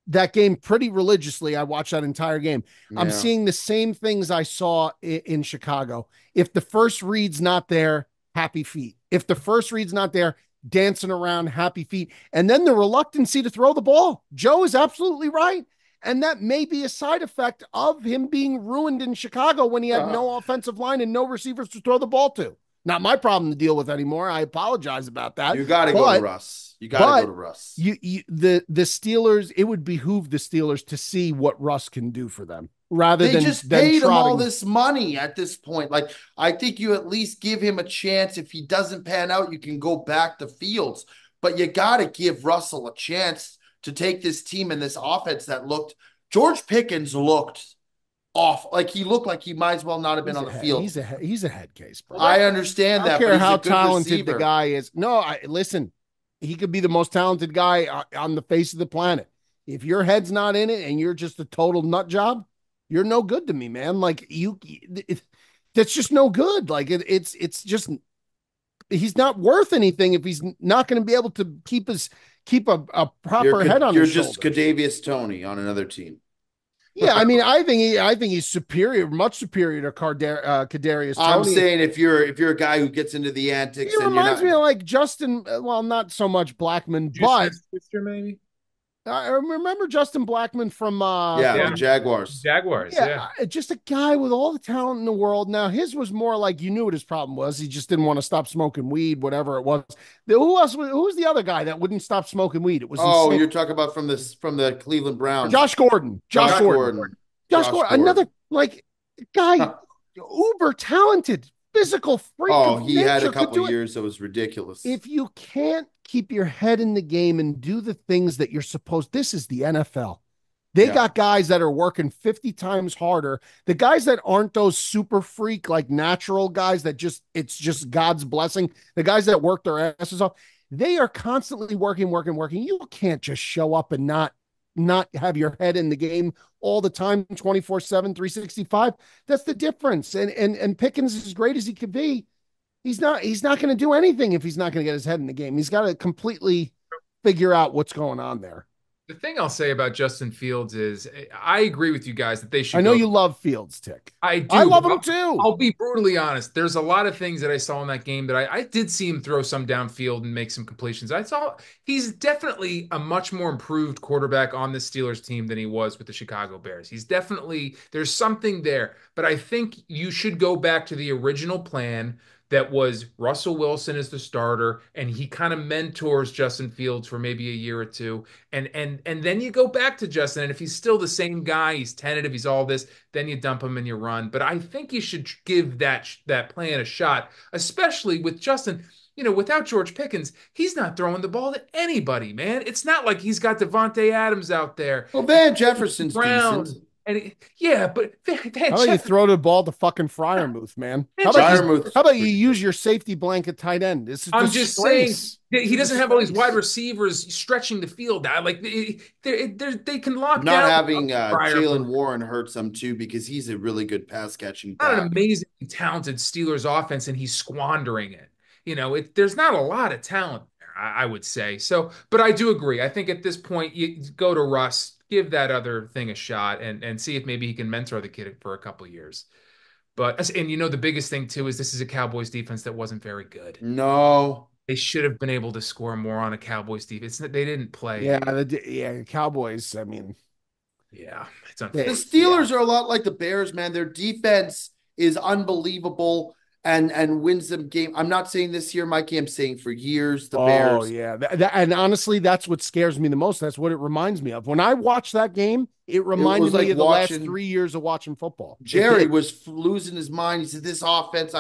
that game pretty religiously. I watched that entire game. Yeah. I'm seeing the same things I saw in Chicago. If the first read's not there, happy feet. If the first read's not there, dancing around, happy feet. And then the reluctancy to throw the ball. Joe is absolutely right. And that may be a side effect of him being ruined in Chicago when he had no offensive line and no receivers to throw the ball to. Not my problem to deal with anymore. I apologize about that. You got to go to Russ. The Steelers, it would behoove the Steelers to see what Russ can do for them rather than just paid him all this money at this point. Like, I think you at least give him a chance. If he doesn't pan out, you can go back to Fields, but you got to give Russell a chance to take this team and this offense that George Pickens looked off. Like, he looked like he might as well not have been on the field. He's a head case, bro. I understand that. I don't care how talented the guy is. No, listen, he could be the most talented guy on the face of the planet. If your head's not in it and you're just a total nut job, you're no good to me, man. Like that's just no good. Like it's just he's not worth anything if he's not going to be able to keep a proper head on You're his just shoulders. Kadarius Toney on another team. Yeah, I mean, I think he's superior, much superior to Kadarius I'm Toney. saying if you're a guy who gets into the He antics and you're reminds not, me of like Justin. Well, not so much Blackman, Juice but Smith-Schuster, maybe. I remember Justin Blackman yeah, the Yeah. Jaguars. Jaguars. yeah, just a guy with all the talent in the world. Now his was more like you knew what his problem was. He just didn't want to stop smoking weed, whatever it was. Who else? Who was the other guy that wouldn't stop smoking weed? It was Oh, insane. you're talking about from the Cleveland Browns. Josh Gordon. Josh Gordon. Gordon. Josh Gordon. Another like guy, Huh. uber talented, physical freak Oh, of he nature. had a Could couple do it. years that was ridiculous. If you can't keep your head in the game and do the things that you're supposed, this is the NFL. They Yeah. got guys that are working 50 times harder. The guys that aren't those super freak, like natural guys that it's just God's blessing. The guys that work their asses off, they are constantly working. You can't just show up and not have your head in the game all the time, 24/7, 365. That's the difference. And Pickens, as great as he could be, he's not going to do anything if he's not going to get his head in the game. He's got to completely figure out what's going on there. The thing I'll say about Justin Fields is I agree with you guys that they should I know go. you love Fields, Tick. I do. I love but him too. I'll be brutally honest. There's a lot of things that I saw in that game that I did see him throw some downfield and make some completions. I saw he's definitely a much more improved quarterback on the Steelers team than he was with the Chicago Bears. He's definitely, there's something there, but I think you should go back to the original plan that was Russell Wilson as the starter, and he kind of mentors Justin Fields for maybe a year or two, and then you go back to Justin, and if he's still the same guy, he's tentative, he's all this, then you dump him and you run. But I think you should give that plan a shot, especially with Justin. You know, without George Pickens, he's not throwing the ball to anybody, man. It's not like he's got Devontae Adams out there, Well, Van Jefferson's Brown, decent. yeah, but Van How about you Jefferson, throw the ball to fucking Fryermuth, man? How Fryermuth. about you use your safety blanket tight end? This is I'm just saying disgrace. he doesn't have all these wide receivers stretching the field out. Like they can lock Not down having Fryer. Jalen Warren hurts him too because he's a really good pass catching Not an back. amazingly talented Steelers offense, and he's squandering it. You know, there's not a lot of talent there, I would say. So, but I do agree. I think at this point, you go to Russ, give that other thing a shot, and see if maybe he can mentor the kid for a couple of years. But and you know, the biggest thing too is this is a Cowboys defense that wasn't very good. No. They should have been able to score more on a Cowboys defense. They didn't play. Yeah, Cowboys. I mean, Yeah, it's The unfortunate. Steelers are a lot like the Bears, man. Their defense is unbelievable and wins them game. I'm not saying this year, Mikey. I'm saying for years, the Bears. yeah, and honestly, that's what scares me the most. That's what it reminds me of. When I watch that game, it reminded like me of the last watching- 3 years of watching football. Jerry was losing his mind. He said, "This offense,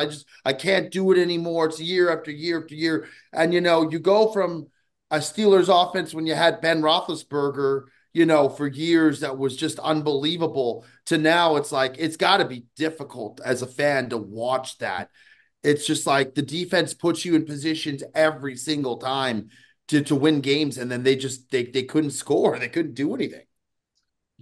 I can't do it anymore. It's year after year after year." And you go from a Steelers offense when you had Ben Roethlisberger, for years that was just unbelievable, to now it's like it's got to be difficult as a fan to watch that. It's just like the defense puts you in positions every single time to win games, and then they couldn't score. They couldn't do anything.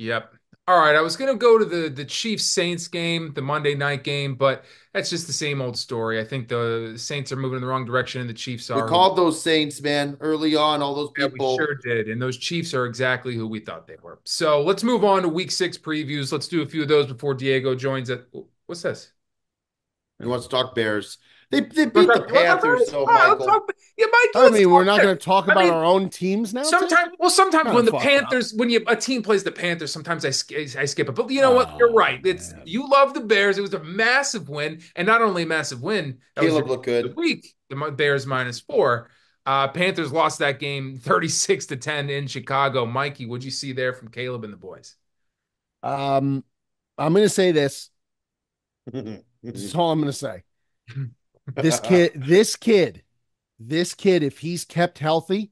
Yep. All right. I was going to go to the Chiefs Saints game, the Monday night game, but that's just the same old story. I think the Saints are moving in the wrong direction and the Chiefs We are. called those Saints, man, early on. All those Yeah, we people. sure did. And those Chiefs are exactly who we thought they were. So let's move on to week 6 previews. Let's do a few of those before Diego joins it. What's this? He wants to talk Bears. They beat the Panthers, though, Michael. Yeah, Mikey, I let's mean, talk we're not Bears. going to talk I about mean, our own teams now. Sometimes Kinda when the fucked Panthers, when a team plays the Panthers, sometimes I skip it. But you know what? You're right. Man. You love the Bears. It was a massive win, and not only a massive win. Caleb looked good. The week the Bears -4. Panthers lost that game 36-10 in Chicago. Mikey, what'd you see there from Caleb and the boys? I'm going to say this. This is all I'm going to say. This kid, if he's kept healthy,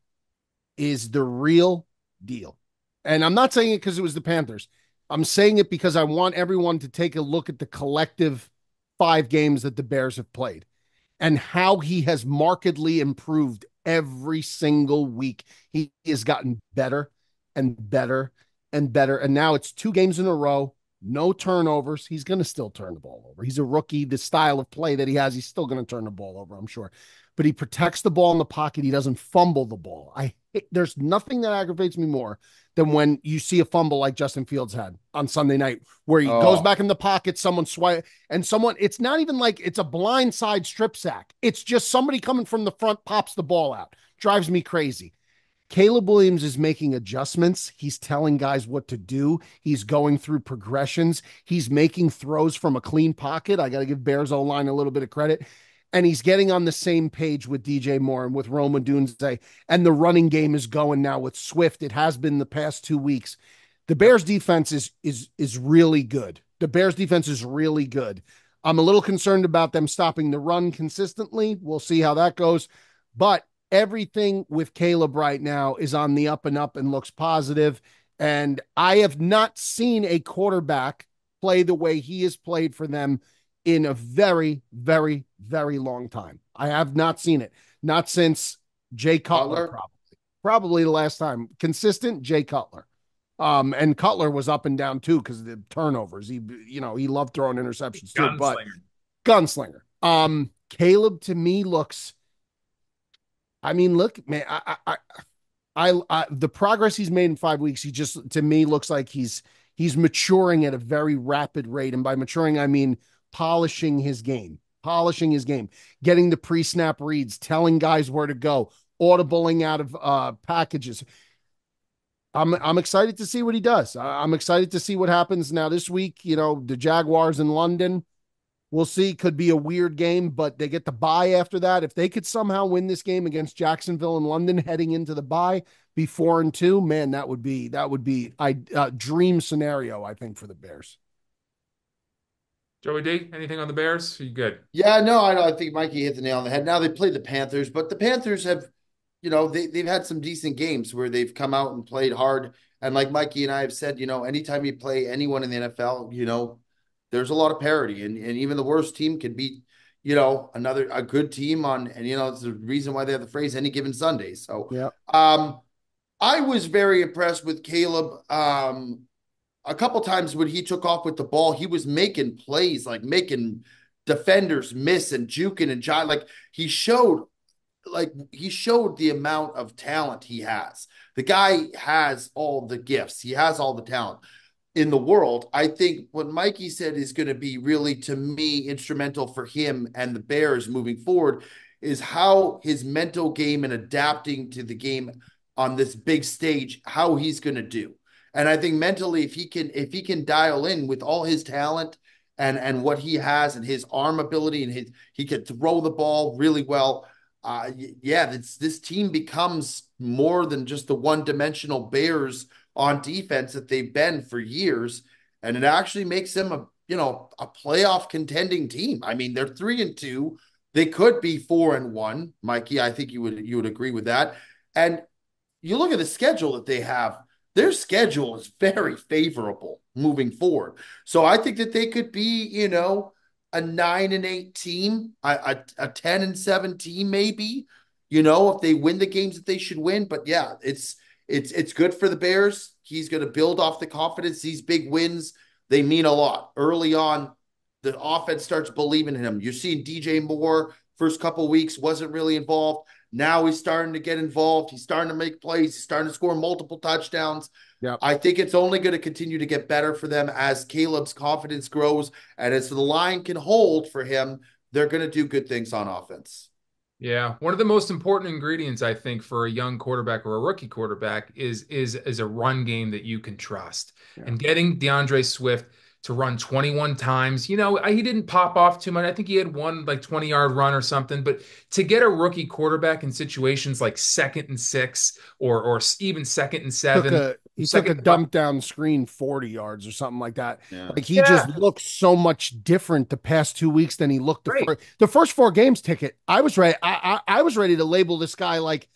is the real deal. And I'm not saying it because it was the Panthers. I'm saying it because I want everyone to take a look at the collective 5 games that the Bears have played and how he has markedly improved every single week. He has gotten better and better and better. And now it's 2 games in a row, no turnovers. He's going to still turn the ball over. He's a rookie. The style of play that he has, he's still going to turn the ball over, I'm sure. But he protects the ball in the pocket. He doesn't fumble the ball. There's nothing that aggravates me more than when you see a fumble like Justin Fields had on Sunday night, where he goes back in the pocket, someone swipe, and it's not even like it's a blindside strip sack. It's just somebody coming from the front pops the ball out. Drives me crazy. Caleb Williams is making adjustments. He's telling guys what to do. He's going through progressions. He's making throws from a clean pocket. I got to give Bears O-line a little bit of credit. And he's getting on the same page with DJ Moore and with Rome Odunze. And the running game is going now with Swift. It has been the past 2 weeks. The Bears defense is really good. The Bears defense is really good. I'm a little concerned about them stopping the run consistently. We'll see how that goes. But everything with Caleb right now is on the up and up and looks positive. And I have not seen a quarterback play the way he has played for them in a very, very, very long time. I have not seen it. Not since Jay Cutler, probably the last time. Consistent, Jay Cutler. And Cutler was up and down too because of the turnovers. He loved throwing interceptions too. But gunslinger. Caleb to me looks. I mean, look, man. The progress he's made in 5 weeks. He just to me looks like he's maturing at a very rapid rate, and by maturing I mean polishing his game, getting the pre-snap reads, telling guys where to go, audibling out of packages. I'm excited to see what he does. I'm excited to see what happens now this week. The Jaguars in London, we'll see. Could be a weird game, but they get the bye after that. If they could somehow win this game against Jacksonville in London heading into the bye, be 4-2, man, that would be a dream scenario, I think, for the Bears. Joey D, anything on the Bears? Are you good? Yeah, no, I think Mikey hit the nail on the head. Now they played the Panthers, but the Panthers have, they've had some decent games where they've come out and played hard. And like Mikey and I have said, anytime you play anyone in the NFL, there's a lot of parity, and even the worst team can beat, a good team and it's the reason why they have the phrase any given Sunday. So, yeah. I was very impressed with Caleb. A couple times when he took off with the ball, he was making plays, like making defenders miss and juking and jive. He showed the amount of talent he has. The guy has all the gifts. He has all the talent in the world. I think what Mikey said is going to be really, to me, instrumental for him and the Bears moving forward is how his mental game and adapting to the game on this big stage, how he's going to do. And I think mentally, if he can dial in with all his talent and what he has and his arm ability and he could throw the ball really well. This team becomes more than just the one-dimensional Bears on defense that they've been for years, and it actually makes them a playoff contending team. I mean, they're 3-2. They could be 4-1. Mikey, I think you would agree with that. And you look at the schedule that they have. Their schedule is very favorable moving forward. So I think that they could be, a 9-8 team, a 10-7 team, maybe, if they win the games that they should win. But yeah, it's good for the Bears. He's going to build off the confidence. These big wins, they mean a lot. Early on, the offense starts believing in him. You're seeing DJ Moore first couple of weeks wasn't really involved. Now he's starting to get involved. He's starting to make plays. He's starting to score multiple touchdowns. Yeah, I think it's only going to continue to get better for them as Caleb's confidence grows. And as the line can hold for him, they're going to do good things on offense. Yeah. One of the most important ingredients, I think, for a young quarterback or a rookie quarterback is a run game that you can trust. Yeah. And getting DeAndre Swift to run 21 times. He didn't pop off too much. I think he had one 20-yard run or something. But to get a rookie quarterback in situations like 2nd and 6 or even 2nd and 7. He took a dump down screen 40 yards or something like that. Yeah. He just looks so much different the past 2 weeks than he looked the first 4 games. Ticket. I was ready. I was ready to label this guy like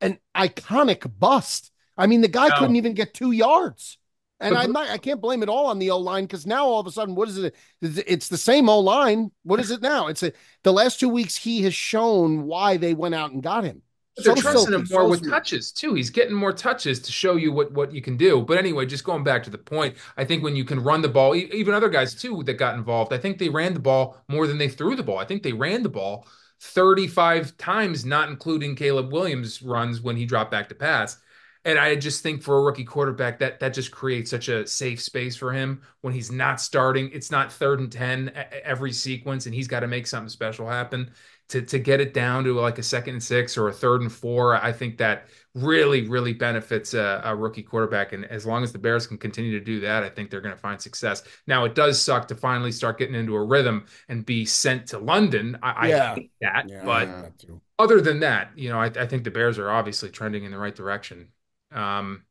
an iconic bust. I mean, the guy couldn't even get 2 yards. And I can't blame it all on the O-line, because now all of a sudden, what is it? It's the same O-line. What is it now? The last 2 weeks he has shown why they went out and got him. But they're So trusting silky, him more so with smooth. touches too. He's getting more touches to show you what you can do. But anyway, just going back to the point, I think when you can run the ball, even other guys too that got involved, I think they ran the ball more than they threw the ball. I think they ran the ball 35 times, not including Caleb Williams' runs when he dropped back to pass. And I just think for a rookie quarterback, that just creates such a safe space for him when he's not starting. It's not 3rd and 10 every sequence, and he's got to make something special happen to get it down to like a 2nd and 6 or a 3rd and 4. I think that really benefits a rookie quarterback. And as long as the Bears can continue to do that, I think they're going to find success. Now, it does suck to finally start getting into a rhythm and be sent to London. I Yeah. hate that, Yeah, I but hate that too. other than that, I think the Bears are obviously trending in the right direction. Um,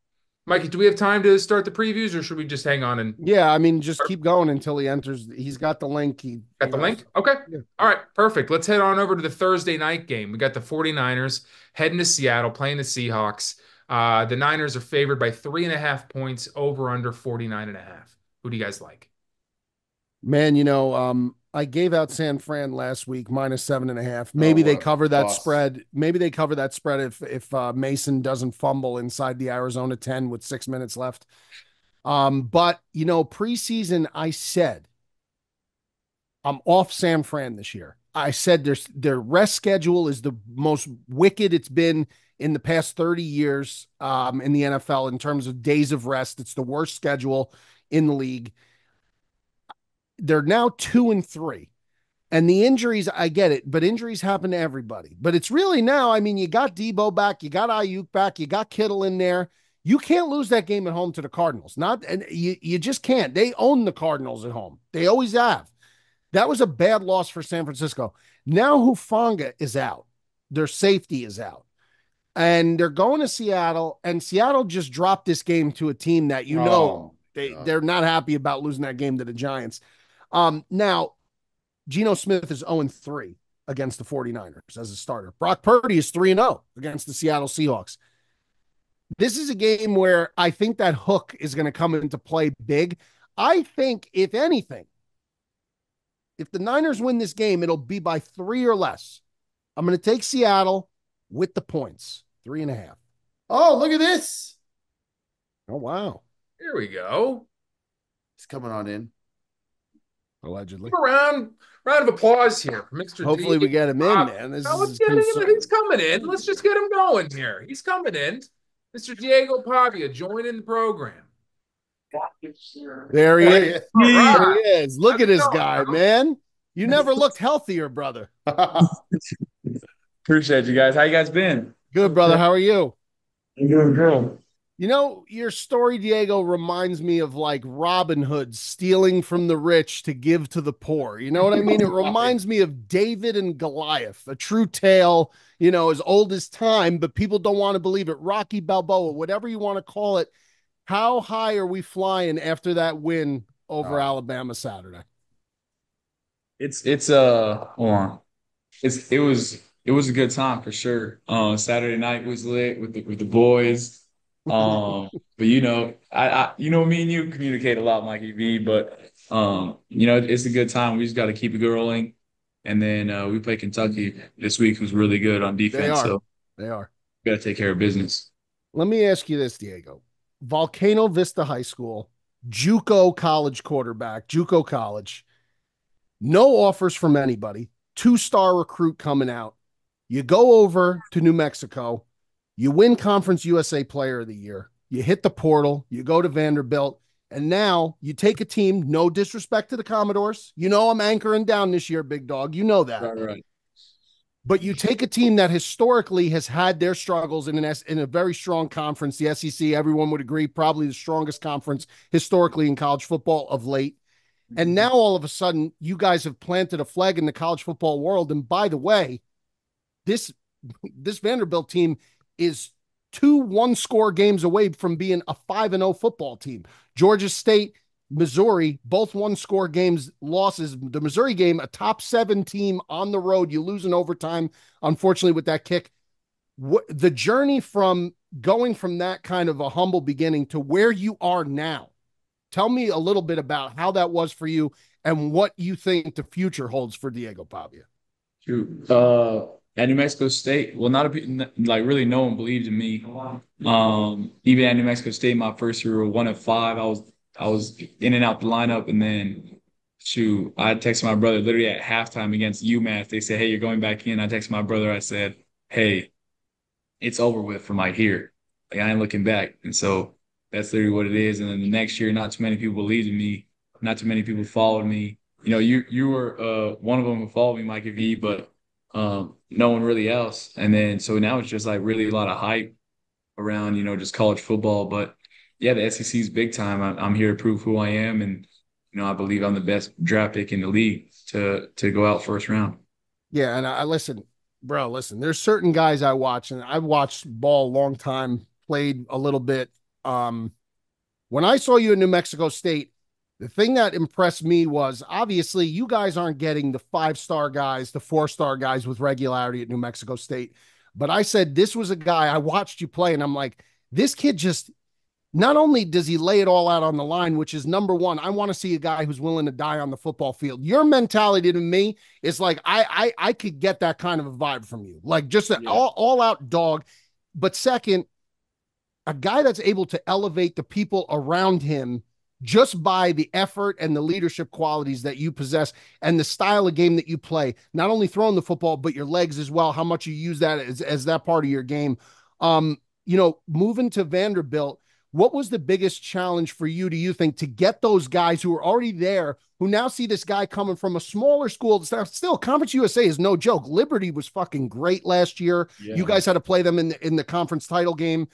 Mikey, do we have time to start the previews, or should we just hang on and Yeah, I mean, just keep going until he enters. He's got the link. got the link? Okay. Yeah. All right, perfect. Let's head on over to the Thursday night game. We got the 49ers heading to Seattle, playing the Seahawks. The Niners are favored by 3.5 points, over under 49.5. Who do you guys like? Man, I gave out San Fran last week -7.5. Oh, Maybe they what a cover that bust. spread. Maybe they cover that spread if Mason doesn't fumble inside the Arizona 10 with 6 minutes left. But preseason, I said I'm off San Fran this year. I said their rest schedule is the most wicked it's been in the past 30 years in the NFL in terms of days of rest. It's the worst schedule in the league. They're now 2-3. And the injuries, I get it, but injuries happen to everybody. But it's really now, I mean, you got Debo back, you got Ayuk back, you got Kittle in there. You can't lose that game at home to the Cardinals. And you just can't. They own the Cardinals at home. They always have. That was a bad loss for San Francisco. Now Hufanga is out. Their safety is out. And they're going to Seattle, and Seattle just dropped this game to a team that Oh, they're not happy about losing that game to the Giants. Now, Geno Smith is 0-3 against the 49ers as a starter. Brock Purdy is 3-0 against the Seattle Seahawks. This is a game where I think that hook is going to come into play big. I think, if anything, if the Niners win this game, it'll be by 3 or less. I'm going to take Seattle with the points, 3.5. oh, look at this. Oh, wow. Here we go. He's coming on in. Allegedly. Round of applause here for Mr. Hopefully we get him in, man. This Let's is get him. concern. He's coming in. Let's just get him going here. He's coming in. Mr. Diego Pavia joining the program. There he is. All right. There he is. Look How's at it this going, guy, bro? man. You never looked healthier, brother. Appreciate you guys. How you guys been? Good, brother. How are you? I'm doing good. Your story, Diego, reminds me of like Robin Hood stealing from the rich to give to the poor. You know what I mean? It reminds me of David and Goliath, a true tale, as old as time, but people don't want to believe it. Rocky Balboa, whatever you want to call it. How high are we flying after that win over Alabama Saturday? Hold on. It was a good time for sure. Saturday night was lit with the boys. But me and you communicate a lot, Mikey V. But it's a good time. We just got to keep it rolling. And then we play Kentucky this week, who's really good on defense. So They are. we got to take care of business. Let me ask you this, Diego. Volcano Vista High School, JUCO college quarterback, JUCO college. No offers from anybody. 2-star recruit coming out. You go over to New Mexico. You win Conference USA Player of the Year. You hit the portal. You go to Vanderbilt. And now you take a team, no disrespect to the Commodores. I'm anchoring down this year, big dog. You know that. Right. But you take a team that historically has had their struggles in a very strong conference, the SEC, everyone would agree, probably the strongest conference historically in college football of late. And now all of a sudden, you guys have planted a flag in the college football world. And by the way, this Vanderbilt team is 2 one-score games away from being a 5-0 football team. Georgia State, Missouri, both one-score games, losses. The Missouri game, a top 7 team on the road. You lose in overtime, unfortunately, with that kick. The journey from going from that kind of a humble beginning to where you are now. Tell me a little bit about how that was for you and what you think the future holds for Diego Pavia. Shoot. At New Mexico State, well, not a like really no one believed in me. Even at New Mexico State, my first year, 1 of 5. I was in and out the lineup, and then shoot, I texted my brother literally at halftime against UMass. They said, "Hey, you're going back in." I texted my brother. I said, "Hey, it's over with from like here. Like I ain't looking back." And so that's literally what it is. And then the next year, not too many people believed in me. Not too many people followed me. You were one of them who followed me, Mikey V, but no one really else. And then so now it's just like really a lot of hype around, just college football. But yeah, the SEC is big time. I'm here to prove who I am, and I believe I'm the best draft pick in the league to go out first round. Yeah, and I listen, bro, listen, there's certain guys I watch, and I've watched ball a long time, played a little bit. When I saw you in New Mexico State, the thing that impressed me was obviously you guys aren't getting the 5-star guys, the 4-star guys with regularity at New Mexico State. But I said, this was a guy I watched you play, and I'm like, this kid just not only does he lay it all out on the line, which is number one, I want to see a guy who's willing to die on the football field. Your mentality to me is like, I could get that kind of a vibe from you, like just an all out dog. But second, a guy that's able to elevate the people around him just by the effort and the leadership qualities that you possess and the style of game that you play, not only throwing the football, but your legs as well, how much you use that as that part of your game. Moving to Vanderbilt, what was the biggest challenge for you, do you think, to get those guys who are already there, who now see this guy coming from a smaller school? Still, Conference USA is no joke. Liberty was fucking great last year. Yeah. You guys had to play them in the conference title game.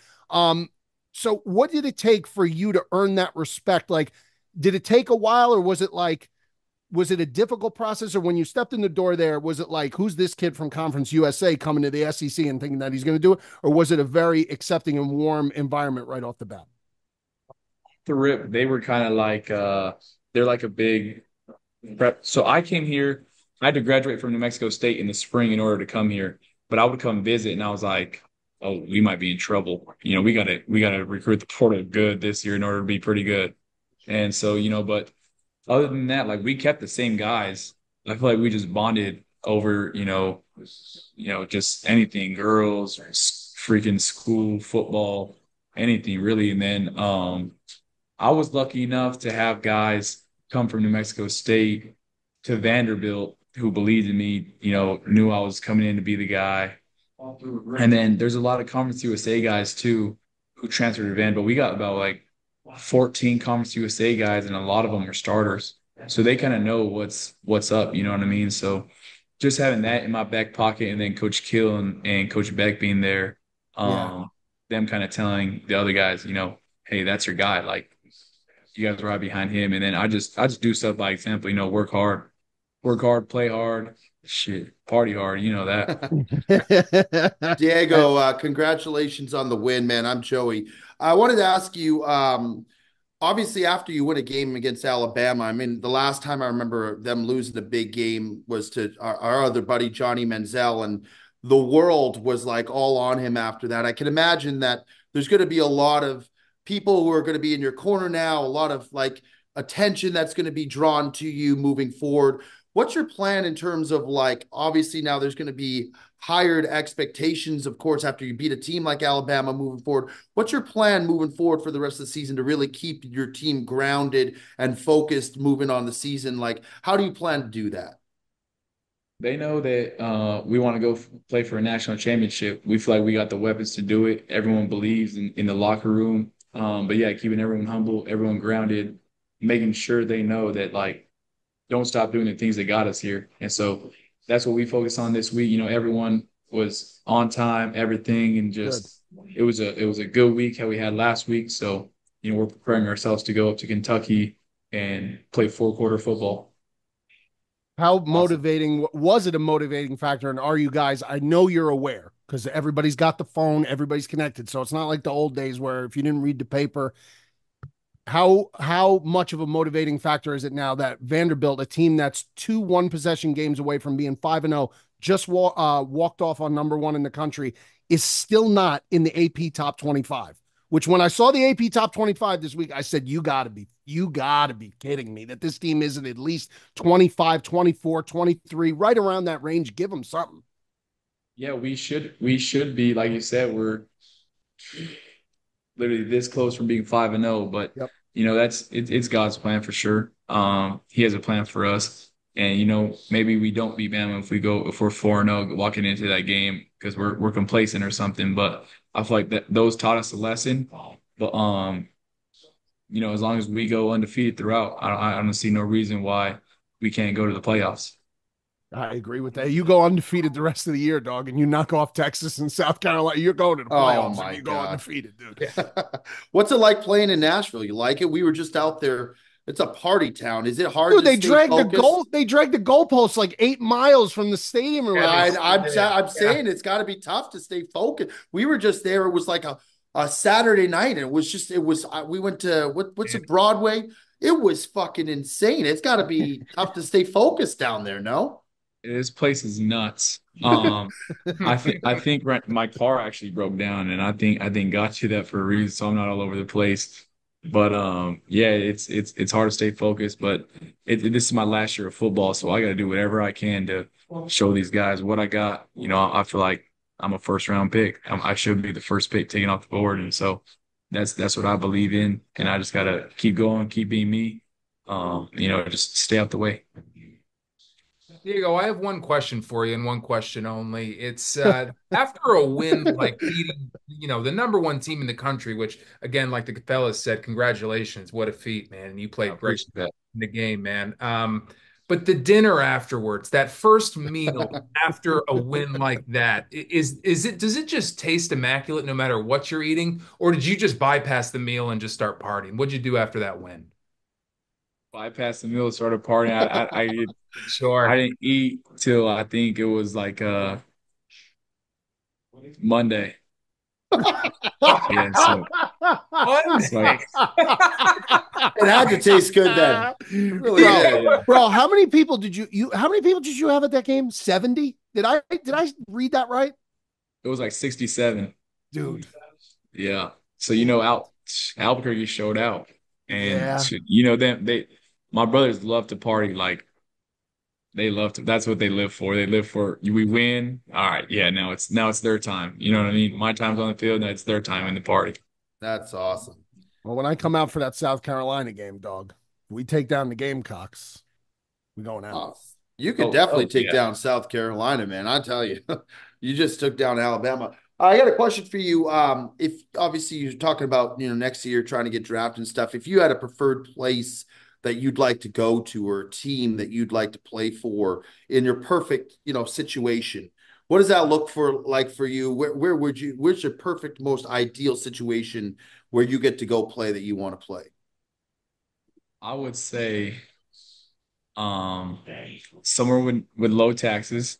So what did it take for you to earn that respect? Like, did it take a while, or was it a difficult process? Or when you stepped in the door there, was it like, who's this kid from Conference USA coming to the SEC and thinking that he's going to do it? Or was it a very accepting and warm environment right off the bat? The rip, they were kind of like they're like a big prep. So I came here, I had to graduate from New Mexico State in the spring in order to come here, but I would come visit and I was like, oh, we might be in trouble. We gotta recruit the portal good this year in order to be pretty good. And so, but other than that, like we kept the same guys. I feel like we just bonded over, just anything, girls, freaking school, football, anything really. And then I was lucky enough to have guys come from New Mexico State to Vanderbilt who believed in me, knew I was coming in to be the guy. And then there's a lot of Conference USA guys too who transferred to Vanderbilt. We got about like 14 Conference USA guys, and a lot of them are starters. So they kind of know what's up, you know what I mean? So just having that in my back pocket, and then Coach Kill and Coach Beck being there, them kind of telling the other guys, hey, that's your guy. Like you guys ride behind him. And then I just do stuff by example, work hard, play hard, shit, party hard, that. Diego, congratulations on the win, man. I'm Joey. I wanted to ask you, obviously, after you win a game against Alabama, I mean, the last time I remember them losing a big game was to our other buddy, Johnny Manziel, and the world was like all on him after that. I can imagine that there's going to be a lot of people who are going to be in your corner now, a lot of like attention that's going to be drawn to you moving forward. What's your plan in terms of like, obviously now there's going to be higher expectations, of course, after you beat a team like Alabama moving forward. What's your plan moving forward for the rest of the season to really keep your team grounded and focused moving on the season? Like, how do you plan to do that? They know that we want to go play for a national championship. We feel like we got the weapons to do it. Everyone believes in the locker room. But yeah, keeping everyone humble, everyone grounded, making sure they know that like, don't stop doing the things that got us here. And so that's what we focused on this week. Everyone was on time, everything, and just it was a good week how we had last week. So, we're preparing ourselves to go up to Kentucky and play 4-quarter football. How motivating was it? A motivating factor? And are you guys, I know you're aware because everybody's got the phone, everybody's connected. So it's not like the old days where if you didn't read the paper, how much of a motivating factor is it now that Vanderbilt, a team that's 2 one-possession games away from being 5-0, just walked off on number 1 in the country, is still not in the AP top 25? Which when I saw the AP top 25 this week, I said, you gotta be kidding me that this team isn't at least 25, 24, 23, right around that range. Give them something. Yeah, we should be, like you said, we're literally this close from being 5-0, but Yep. it's God's plan for sure. He has a plan for us. And maybe we don't beat Bama if we're 4-0 walking into that game because we're complacent or something. But I feel like that those taught us a lesson. But as long as we go undefeated throughout, I don't see no reason why we can't go to the playoffs. I agree with that. You go undefeated the rest of the year, dog, and you knock off Texas and South Carolina. You're going to the Oh playoffs if my you go God. undefeated, dude. What's it like playing in Nashville? You like it? We were just out there. It's a party town. Is it hard Dude, to they stay dragged the goal. focused? They dragged the goalpost like 8 miles from the stadium Yeah, around. they I, sure I'm did. I'm Yeah. saying it's got to be tough to stay focused. We were just there. It was like a Saturday night. And it was we went to what's it, Broadway? It was fucking insane. It's got to be tough to stay focused down there. No. This place is nuts. I think my car actually broke down, and I think got you that for a reason, so I'm not all over the place. But yeah, it's hard to stay focused. But this is my last year of football, so I got to do whatever I can to show these guys what I got. I feel like I'm a first round pick. I should be the first pick taken off the board, and so that's what I believe in, and I just gotta keep going, keep being me. Just stay out the way. Diego, I have one question for you and one question only. It's after a win like beating, the number one team in the country, which again, like the fellas said, congratulations, what a feat, man. And you I played great appreciate that. in the game, man. But the dinner afterwards, that first meal after a win like that, does it just taste immaculate no matter what you're eating, or did you just bypass the meal and just start partying? What'd you do after that win? Bypassed the meal, started partying. I Sure. didn't eat till I think it was like Monday. Yeah, so it's like Monday. It had to taste good then. It really bro, yeah, did. yeah. bro, how many people did you how many people did you have at that game? 70? Did I read that right? It was like 67. Dude. Yeah. So Albuquerque showed out, and Yeah. them my brothers love to party like they love to. That's what they live for. They live for we win. All right, yeah. Now it's their time. You know what I mean? My time's on the field. Now it's their time in the party. That's awesome. Well, when I come out for that South Carolina game, dog, we take down the Gamecocks. We going out. Oh, you could Oh definitely take yeah. down South Carolina, man. I tell you, you just took down Alabama. I got a question for you. If obviously you're talking about next year trying to get drafted and stuff, if you had a preferred place that you'd like to go to or a team that you'd like to play for in your perfect situation, what does that look for like for you? Where would you? Where's your perfect, most ideal situation where you get to go play that you want to play? I would say um somewhere with low taxes.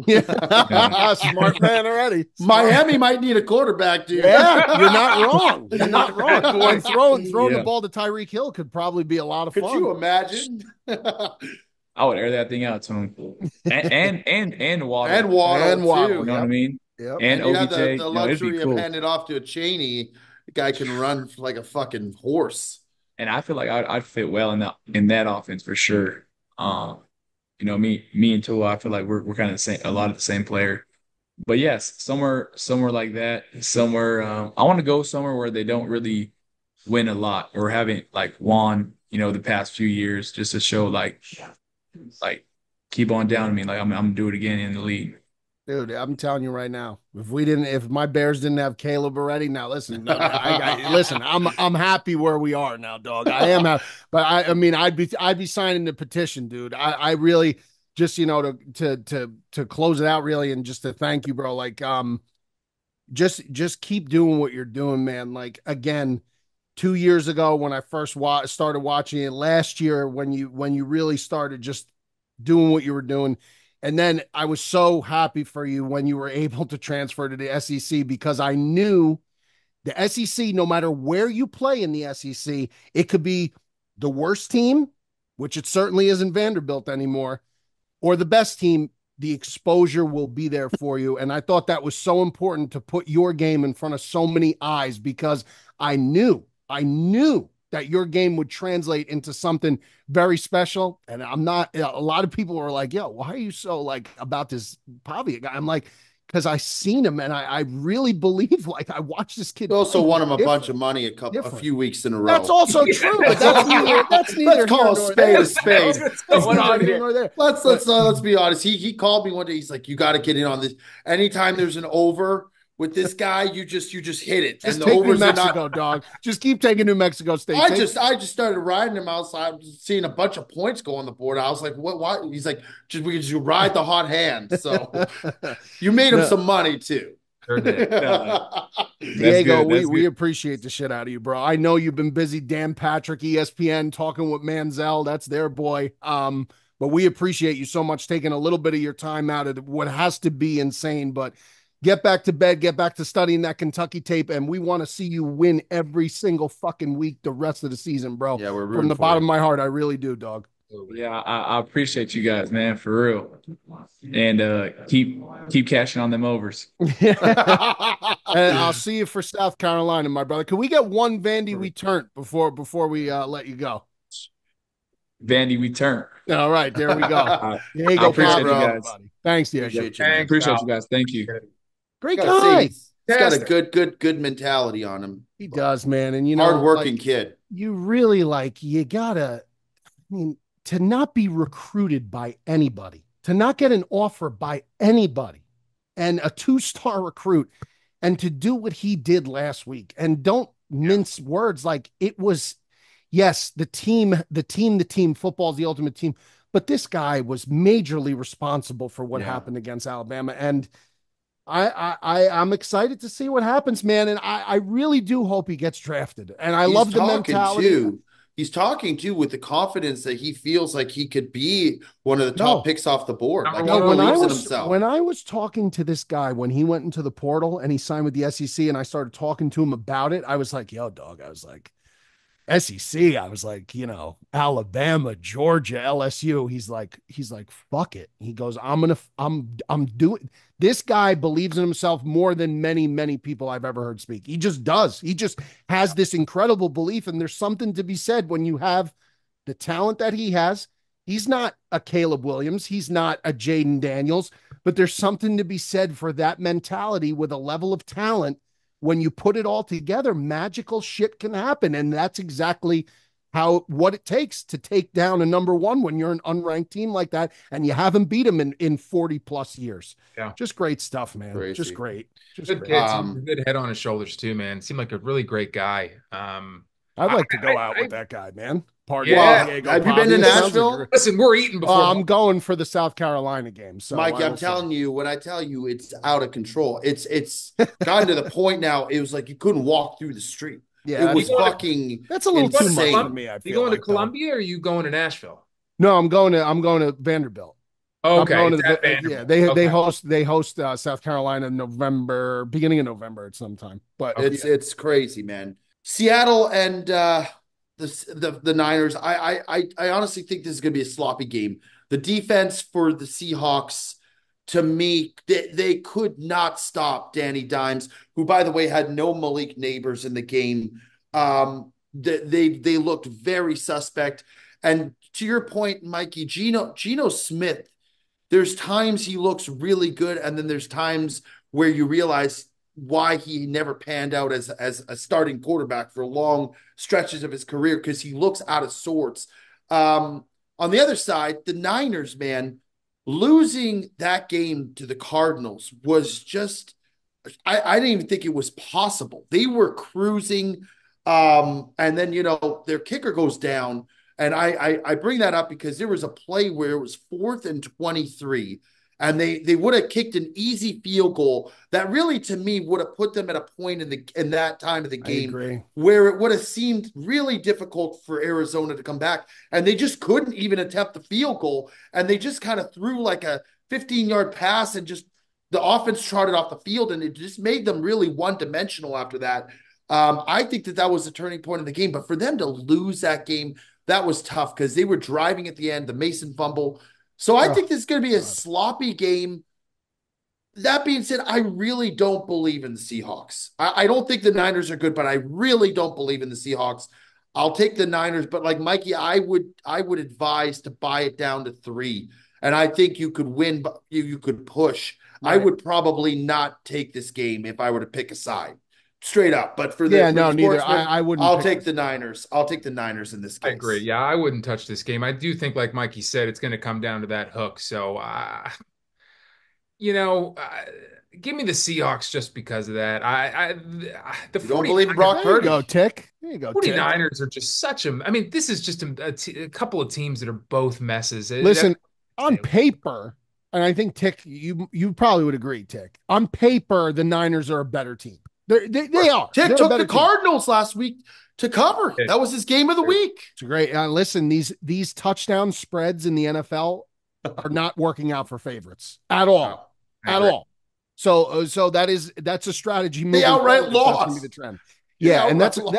Yeah. Yeah. Smart man already. Miami might need a quarterback, dude. Yeah, you're not wrong. You're not wrong. And throwing the Yeah. ball to Tyreek Hill could probably be a lot of Could fun. you imagine? I would air that thing out to him. And And Waddle. Waddle And Waddle, You too. know what I yep. mean? Yep. And And you have OBJ. the It'd be luxury of cool. handing it off to a Cheney. The guy can run like a fucking horse. And I feel like I'd fit well in that offense for sure. Me and Tua, I feel like we're kind of the same, a lot of the same player. But yes, somewhere like that. Somewhere I want to go somewhere where they don't really win a lot or haven't like won, the past few years, just to show like keep on down to me. Like I'm gonna do it again in the league. Dude, I'm telling you right now, if my Bears didn't have Caleb already, now listen, no, listen, I'm happy where we are now, dog. I am happy, but I mean, I'd be signing the petition, dude. I really just to close it out, really, and just to thank you, bro. Like, just keep doing what you're doing, man. Like again, 2 years ago when I first started watching it, last year when you really started just doing what you were doing. And then I was so happy for you when you were able to transfer to the SEC because I knew the SEC, no matter where you play in the SEC, it could be the worst team, which it certainly isn't Vanderbilt anymore, or the best team. The exposure will be there for you. And I thought that was so important to put your game in front of so many eyes because I knew that your game would translate into something very special. And I'm not, a lot of people were like, yo, why are you so like about this Pavia guy? I'm like, because I seen him and I really believe, like, I watched this kid. He also play. won him a Different. bunch of money a few weeks in a row. That's also Yeah, true. that's That's all- neither. That's neither Let's call here a nor spade there. a spade. That's One neither here. here nor there. Let's be honest. He called me one day. He's like, "You got to get in on this. Anytime there's an over with this guy, you just hit it." Just And the take New overs are Mexico, not. dog. Just keep taking New Mexico State. I just started riding him outside, seeing a bunch of points go on the board. I was like, "What? Why?" He's like, "Just you ride the hot hand." So you made him some money too. Sure did. Diego, That's we good. appreciate the shit out of you, bro. I know you've been busy. Dan Patrick, ESPN, talking with Manziel. That's their boy. But we appreciate you so much taking a little bit of your time out of what has to be insane. But get back to bed, get back to studying that Kentucky tape, and we want to see you win every single fucking week the rest of the season, bro. Yeah, we're From rooting the for bottom you. of my heart, I really do, dog. Yeah, I appreciate you guys, man, for real. And keep cashing on them overs. And I'll see you for South Carolina, my brother. Can we get one Vandy we turn before we let you go? Vandy, we turn. All right, there we go. I Diego, appreciate Pavia, you guys. everybody. Thanks, Diego. Appreciate you, man. Thanks, Appreciate pal. you guys. Thank you. Great Gotta say, guy. he's got a Fantastic. good mentality on him. He does, man. And you know, Hardworking like, kid. you really you gotta, I mean, to not be recruited by anybody, to not get an offer by anybody, and a 2-star recruit, and to do what he did last week. And don't mince words. Like, it was, yes, the team, football's the ultimate team. But this guy was majorly responsible for what happened against Alabama. And I'm excited to see what happens, man. And I really do hope he gets drafted. And I love the mentality. He's talking too with the confidence that he feels like he could be one of the top picks off the board. Like, he believes in himself. When I was talking to this guy, when he went into the portal and he signed with the SEC, and I started talking to him about it, I was like, yo, dog, I was like, SEC, I was like, Alabama, Georgia, LSU. He's like, fuck it. He goes, I'm doing. This guy believes in himself more than many, many people I've ever heard speak. He just does. He just has this incredible belief. And there's something to be said when you have the talent that he has. He's not a Caleb Williams. He's not a Jaden Daniels, but there's something to be said for that mentality with a level of talent. When you put it all together, magical shit can happen. And that's exactly what it takes to take down a number one when you're an unranked team like that and you haven't beat them in 40 plus years. Yeah. Just great stuff, man. Crazy. Just great. Just Good great. kid. Good head on his shoulders too, man. Seemed like a really great guy. I'd like to go out with that guy, man. Pardon Yeah. me, Diego. Have you been to Nashville? Listen, we're eating before. I'm going for the South Carolina game. So Mikey, I'm telling you, when I tell you it's out of control, it's gotten to the point now. It was like you couldn't walk through the street. Yeah, it was fucking. That's a little too much insane. for me. I feel you going like, to Columbia or are you going to Nashville? No, I'm going to Vanderbilt. Okay, I'm going to Vanderbilt. they host South Carolina in November, beginning of November at some time. But it's crazy, man. Seattle and the Niners. I honestly think this is going to be a sloppy game. The defense for the Seahawks, to me, they could not stop Danny Dimes, who, by the way, had no Malik Neighbors in the game. They looked very suspect. And to your point, Mikey, Geno Smith, there's times he looks really good, and then there's times where you realize why he never panned out as a starting quarterback for long stretches of his career, because he looks out of sorts. On the other side, the Niners, man, losing that game to the Cardinals was just, I didn't even think it was possible. They were cruising. And then, their kicker goes down. And I bring that up because there was a play where it was 4th and 23, and they would have kicked an easy field goal that really, to me, would have put them at a point in that time of the game where it would have seemed really difficult for Arizona to come back. And they just couldn't even attempt the field goal. And they just kind of threw like a 15-yard pass, and just the offense trotted off the field, and it just made them really one-dimensional after that. I think that was a turning point in the game. But for them to lose that game, that was tough because they were driving at the end, the Mason fumble. So I think this is going to be a sloppy game. That being said, I really don't believe in the Seahawks. I don't think the Niners are good, but I really don't believe in the Seahawks. I'll take the Niners, but like Mikey, I would advise to buy it down to 3. And I think you could win, but you could push. I Right. would probably not take this game if I were to pick a side, straight up. But for Yeah, the no, neither. Sportsman, I wouldn't I'll pick take this. the Niners. I'll take the Niners in this I agree. case. Yeah, I wouldn't touch this game. I do think, like Mikey said, it's going to come down to that hook. So, you know, give me the Seahawks just because of that. The You don't believe in 49ers, Brock There you go, Purdy? Tick. There you go, Tick. 49ers are just such a, I mean, this is just a couple of teams that are both messes. That's Listen, what on I say. paper, and I think Tick, you probably would agree, Tick. On paper, the Niners are a better team. They are. Tick They're a took the better team. Cardinals last week to cover. That was his game of the week. It's great. Listen, these touchdown spreads in the NFL are not working out for favorites at all, Oh, I at agree. all. So that's a strategy they moving outright forward. If that's gonna be lost. the trend. They Yeah, and outright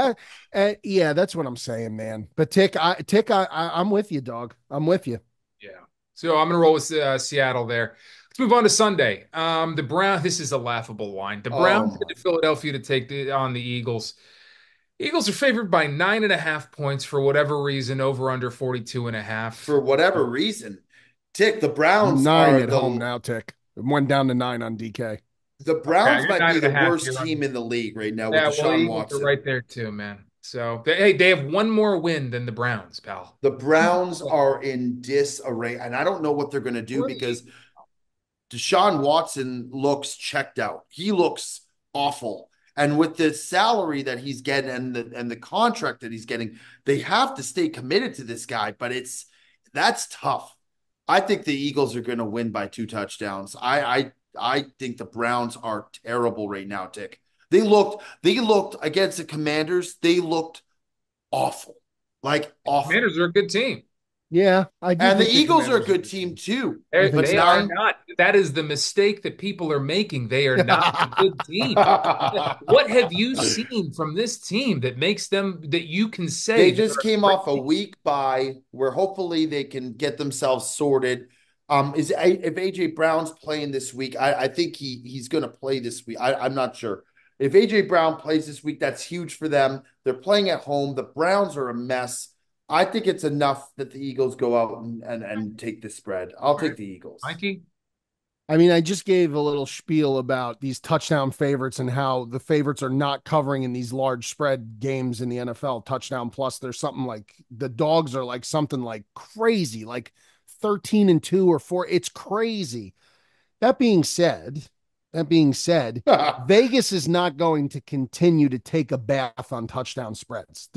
lost. yeah, that's what I'm saying, man. But Tick, I'm with you, dog. I'm with you. Yeah. So I'm going to roll with Seattle there. Let's move on to Sunday. The Brown. This is a laughable line. The Browns Oh, head to Philadelphia to take on the Eagles. Eagles are favored by 9.5 points for whatever reason, over under 42 and a half. for whatever reason, Tick, the Browns 9 are at home now, Tick. It went down to 9 on DK. the Okay, Browns you're might nine be and a the half. worst team in the league right now with Yeah, well, the Deshaun Eagles are Watson. right there too, man. So they have one more win than the Browns, pal. The Browns are in disarray, and I don't know what they're going to do Where are the because Eagles? Deshaun Watson looks checked out. He looks awful. And with the salary that he's getting and the contract that he's getting, they have to stay committed to this guy, but that's tough. I think the Eagles are going to win by 2 touchdowns. I think the Browns are terrible right now, Tick. They looked against the Commanders, they looked awful. Like awful. Commanders are a good team. Yeah, I do And the think Eagles are a Commanders good team too. I They, think But they so are too. nine not. That is the mistake that people are making. They are not a good team. What have you seen from this team that makes them that you can say They they're just a came great off a team? week bye where hopefully they can get themselves sorted. Is if AJ Brown's playing this week, I think he's going to play this week. I'm not sure. If AJ Brown plays this week, that's huge for them. They're playing at home. The Browns are a mess. I think it's enough that the Eagles go out and take the spread. I'll All take right, the Eagles. Mikey. I mean, I just gave a little spiel about these touchdown favorites and how the favorites are not covering in these large spread games in the NFL. Touchdown plus, there's something like the dogs are like something like crazy, like 13 and 2 or 4. It's crazy. That being said, Vegas is not going to continue to take a bath on touchdown spreads.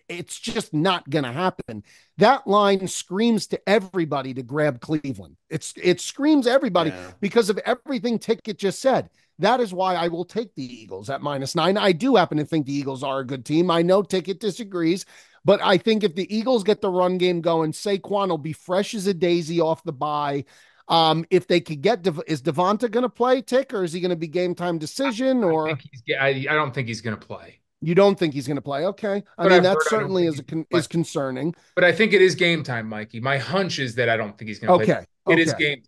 It's just not going to happen. That line screams to everybody to grab Cleveland. It screams everybody Yeah. because of everything Ticket just said. That is why I will take the Eagles at -9. I do happen to think the Eagles are a good team. I know Ticket disagrees, but I think if the Eagles get the run game going, Saquon will be fresh as a daisy off the bye. If they could get, is Devonta going to play, Tick, or is he going to be game time decision, I or think I don't think he's going to play. you don't think he's going to play? Okay. I But mean, I've that heard I don't certainly think is he's going to play. is concerning. But I think it is game time, Mikey. My hunch is that I don't think he's going to play. Okay. It is Okay. game.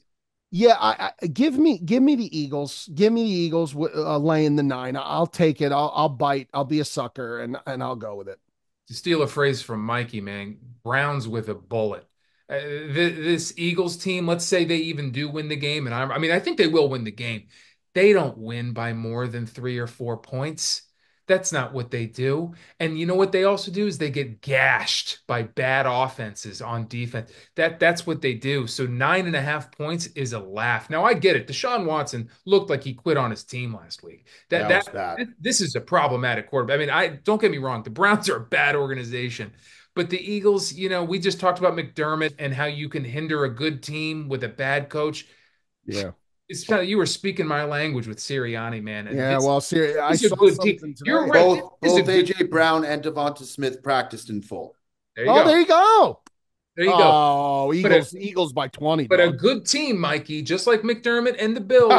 Yeah. Give me the Eagles. Give me the Eagles laying the 9. I'll take it. I'll bite. I'll be a sucker and I'll go with it. To steal a phrase from Mikey, man, Browns with a bullet. This Eagles team, let's say they even do win the game, and I mean, I think they will win the game. They don't win by more than 3 or 4 points. That's not what they do. And you know what they also do is they get gashed by bad offenses on defense. That's what they do. So 9.5 points is a laugh. Now I get it. Deshaun Watson looked like he quit on his team last week. That was bad. This is a problematic quarterback. I mean, I don't get me wrong. The Browns are a bad organization. But the Eagles, we just talked about McDermott and how you can hinder a good team with a bad coach. Yeah. It's kind of, you were speaking my language with Sirianni, man. Yeah. Well, seriously, I This is a saw good team. something today. You're right. Both This is a both good AJ Brown and Devonta Smith practiced in full. There you Oh, go. there you go. There you go. Oh, Eagles by 20. But a Dog. good team, Mikey, just like McDermott and the Bills,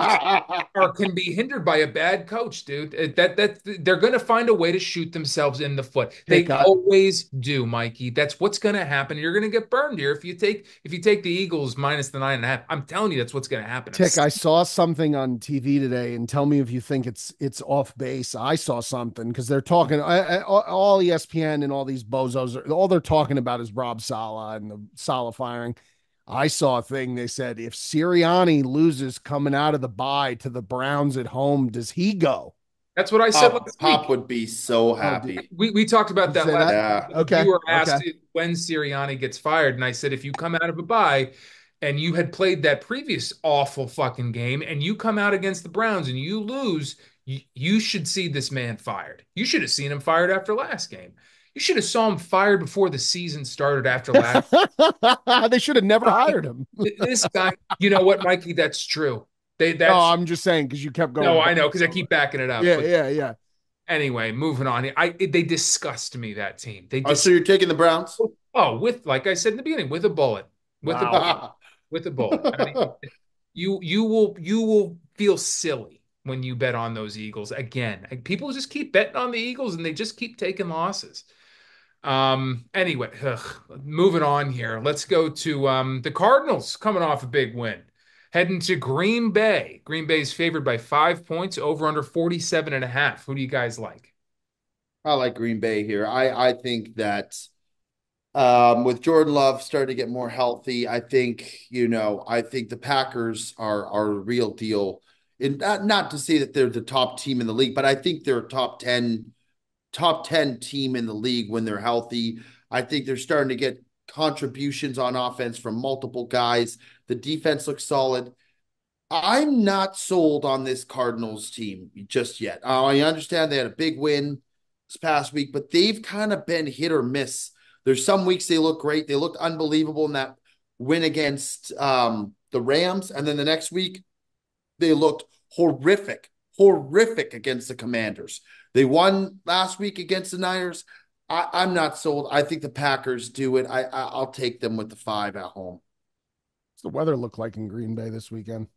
can be hindered by a bad coach, dude. That they're going to find a way to shoot themselves in the foot. They Pick up. always do, Mikey. That's what's going to happen. You're going to get burned here if you take the Eagles minus the 9.5. I'm telling you, that's what's going to happen. Tick, I saw something on TV today, and tell me if you think it's off base. I saw something because they're talking all ESPN and all these bozos. All they're talking about is Rob Saleh and the Saleh firing. I saw a thing. They said if Sirianni loses coming out of the bye to the Browns at home, does he go? That's what I said last Pop week. would be so Oh, did happy. We talked about you that say last that? week. Yeah. The Okay. viewer Okay. asked when Sirianni gets fired, and I said if you come out of a bye and you had played that previous awful fucking game and you come out against the Browns and you lose, you should see this man fired. You should have seen him fired after last game. You should have saw him fired before the season started after last. They should have never hired him. This guy, you know what, Mikey? That's true. No, That's I'm just saying because you kept no, going. I know because I keep backing it up. Yeah, But yeah, yeah. anyway, moving on. They disgust me. That team. Oh, so you're taking the Browns? with like I said in the beginning, with a bullet, with a bullet, Wow. with a bullet. I mean, you will feel silly when you bet on those Eagles again. People just keep betting on the Eagles and they just keep taking losses. Anyway, moving on here. Let's go to the Cardinals coming off a big win. Heading to Green Bay. Green Bay's favored by 5 points, over under 47.5. Who do you guys like? I like Green Bay here. I think that with Jordan Love starting to get more healthy, I think the Packers are a real deal. And not to say that they're the top team in the league, but I think they're a top ten team in the league when they're healthy. I think they're starting to get contributions on offense from multiple guys. The defense looks solid. I'm not sold on this Cardinals team just yet. I understand they had a big win this past week, but they've kind of been hit or miss. There's some weeks they look great. They looked unbelievable in that win against the Rams. And then the next week, they looked horrific against the Commanders. They won last week against the Niners. I'm not sold. I think the Packers do it. I'll take them with the 5 at home. What's the weather look like in Green Bay this weekend?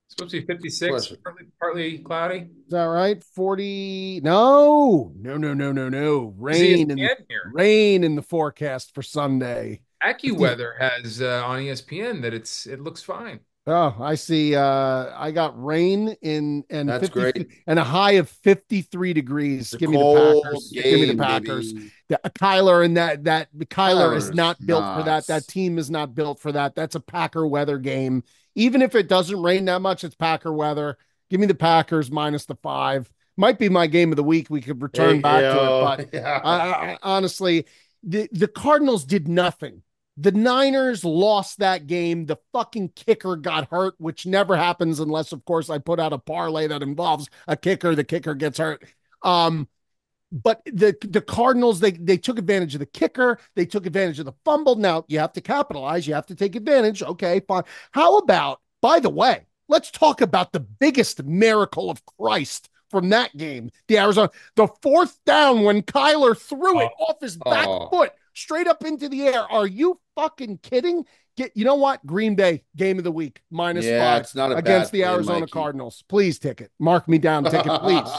It's supposed to be 56, partly cloudy. Is that right? 40. No. Rain and here. rain in the forecast for Sunday. AccuWeather has on ESPN that it looks fine. Oh, I see. I got rain and That's 50 great. and a high of 53 degrees. It's a Give me the cold Packers. game, Give me the Packers. baby. Kyler and that Kyler is Kyler's not built for that. nuts. That team is not built for that. That's a Packer weather game. Even if it doesn't rain that much, it's Packer weather. Give me the Packers minus the 5. Might be my game of the week. We could return back to it, but yeah. I honestly, the Cardinals did nothing. The Niners lost that game. The fucking kicker got hurt, which never happens unless, of course, I put out a parlay that involves a kicker. The kicker gets hurt. But the Cardinals, they took advantage of the kicker. They took advantage of the fumble. Now you have to capitalize. You have to take advantage. Okay, fine. How about, by the way, let's talk about the biggest miracle of Christ from that game. The 4th down when Kyler threw it off his back foot straight up into the air. Are you fucking kidding? You know what? Green Bay game of the week minus 5 it's not against the play, Arizona Mikey. Cardinals. Please ticket. Mark me down. Ticket, please.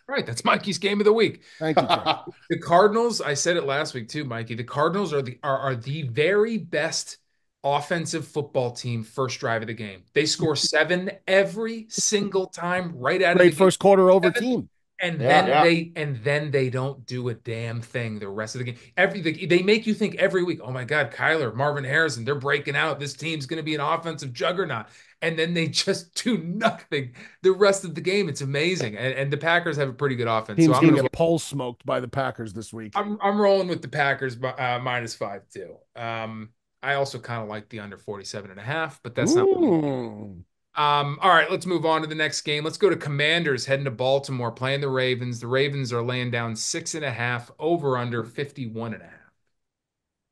Right, that's Mikey's game of the week. Thank you, Jay. The Cardinals, I said it last week too, Mikey. The Cardinals are the very best offensive football team first drive of the game. They score 7 every single time right out of the Great gate. first quarter over team. And then they don't do a damn thing the rest of the game. They make you think every week, oh my God, Kyler, Marvin Harrison, they're breaking out. This team's going to be an offensive juggernaut. And then they just do nothing the rest of the game. It's amazing. And the Packers have a pretty good offense. Team's So going to get pole smoked by the Packers this week. I'm rolling with the Packers minus 5 too. I also kind of like the under 47.5, but that's not. All right, let's move on to the next game. Let's go to Commanders heading to Baltimore, playing the Ravens. The Ravens are laying down 6.5, over under 51.5.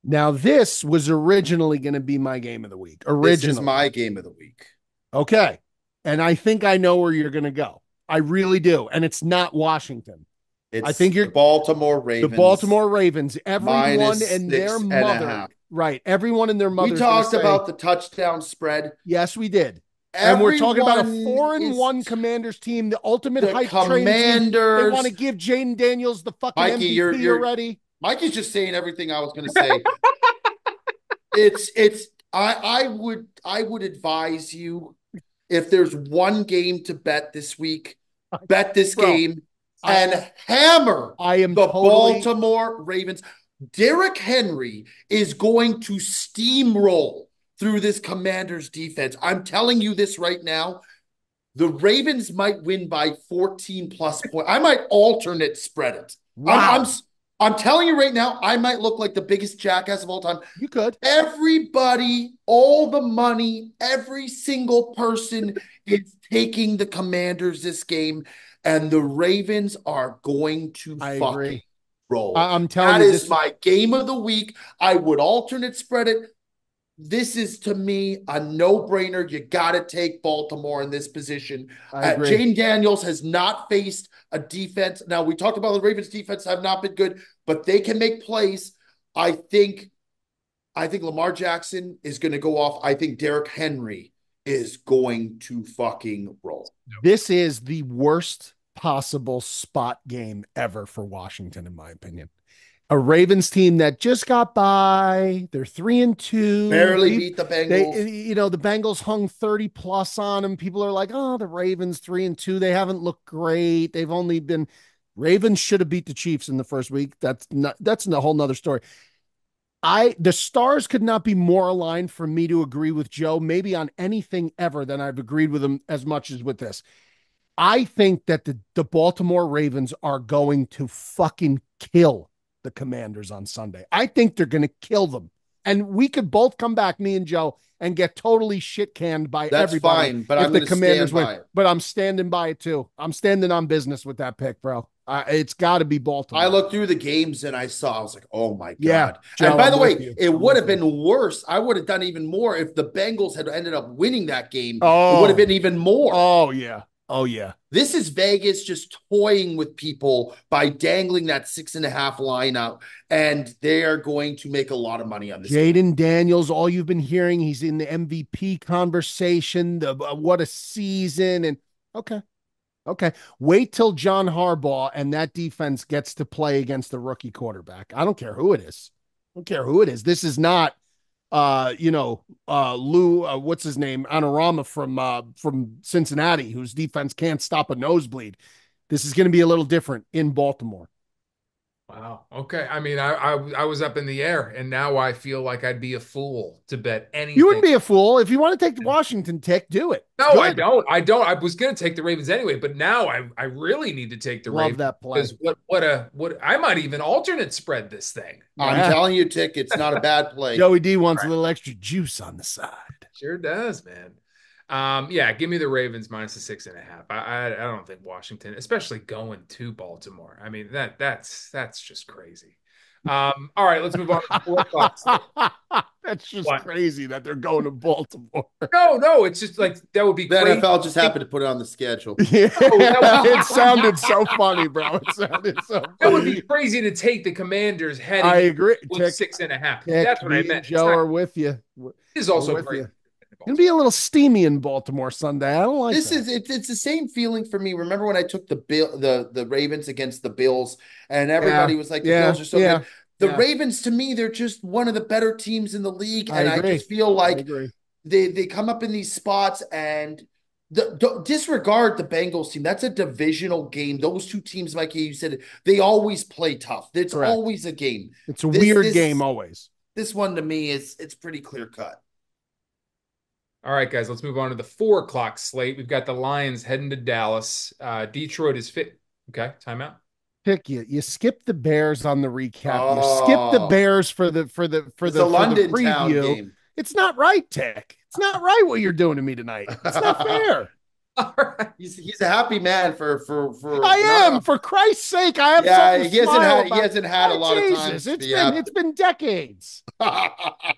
Now, this was originally going to be my game of the week. This is my game of the week. Okay. And I think I know where you're going to go. I really do. And it's not Washington. I think you're the Baltimore Ravens. The Baltimore Ravens. Everyone and their mother. Right. Everyone and their mother. We talked about the touchdown spread. Yes, we did. And we're talking about a 4-1 Commanders team, the ultimate hype train team. They want to give Jaden Daniels the fucking Mikey, MVP already. Mikey's just saying everything I was going to say. I would advise you, if there's one game to bet this week, bet this game and hammer Baltimore Ravens. Derrick Henry is going to steamroll through this Commanders defense. I'm telling you this right now. The Ravens might win by 14 plus points. I might alternate spread it. Wow. I'm telling you right now, I might look like the biggest jackass of all time. You could. Everybody, all the money, every single person is taking the Commanders this game, and the Ravens are going to I fucking agree. roll. I'm telling That you, is my game of the week. I would alternate spread it. This is, to me, a no-brainer. You got to take Baltimore in this position. I agree. Jane Daniels has not faced a defense. Now, we talked about the Ravens' defense have not been good, but they can make plays. I think Lamar Jackson is going to go off. I think Derrick Henry is going to fucking roll. This is the worst possible spot game ever for Washington, in my opinion. A Ravens team that just got by. They're 3-2. Barely beat the Bengals. The Bengals hung 30 plus on them. People are like, oh, the Ravens 3-2. They haven't looked great. They've only been Ravens should have beat the Chiefs in the first week. That's a whole nother story. The stars could not be more aligned for me to agree with Joe, maybe on anything ever than I've agreed with him as much as with this. I think that the Baltimore Ravens are going to fucking kill the Commanders on Sunday. I think they're going to kill them. And we could both come back, me and Joe, and get totally shit canned by That's everybody. fine, but if I'm the going to Commanders stand by win. it. But I'm standing by it too. I'm standing on business with that pick, bro. It's got to be Baltimore. I looked through the games and I was like, oh my God. Yeah, Joe, and by I'm the way, with you. it I'm would have with been worse. I would have done even more if the Bengals had ended up winning that game. Oh. It would have been even more. Oh, yeah. Oh, yeah. This is Vegas just toying with people by dangling that 6.5 line out, and they are going to make a lot of money on this game. Jaden Daniels, all you've been hearing, he's in the MVP conversation. What a season. And okay. Wait till John Harbaugh and that defense gets to play against the rookie quarterback. I don't care who it is. This is not Lou, what's his name? Anorama from Cincinnati, whose defense can't stop a nosebleed. This is going to be a little different in Baltimore. Wow. Okay. I mean, I was up in the air, and now I feel like I'd be a fool to bet anything. You wouldn't be a fool. If you want to take the Washington tick, do it. No, I don't. I was going to take the Ravens anyway, but now I really need to take the Ravens. Love that play. Because what I might even alternate spread this thing. I'm telling you, Tick, it's not a bad play. Joey D wants a little extra juice on the side. Sure does, man. Yeah, give me the Ravens minus the 6.5. I don't think Washington, especially going to Baltimore. I mean, that's just crazy. All right, let's move on to 4 o'clock. That's just crazy that they're going to Baltimore. No, it's just like that would be The crazy. NFL just happened to put it on the schedule. Yeah, it sounded so funny, bro. That would be crazy to take the Commanders heading. I agree. With 6.5. Tick, That's what I meant. Joe are with you. It is also great. It's gonna be a little steamy in Baltimore Sunday. I don't like It's the same feeling for me. Remember when I took the Ravens against the Bills, and everybody was like, the Bills are so good. The Ravens, to me, they're just one of the better teams in the league, and I just feel like they come up in these spots and disregard the Bengals team. That's a divisional game. Those two teams, Mikey, you said they always play tough. It's always a game. It's a weird game always. This one to me it's pretty clear cut. All right, guys, let's move on to the 4 o'clock slate. We've got the Lions heading to Dallas. Detroit is fit. Okay, timeout. Pick you skip the Bears on the recap. You skip the Bears for the London preview. town game. It's not right, Tech. It's not right what you're doing to me tonight. It's not fair. All right. He's a happy man for I am, for Christ's sake. I have something he hasn't had a lot of time. It's been decades. You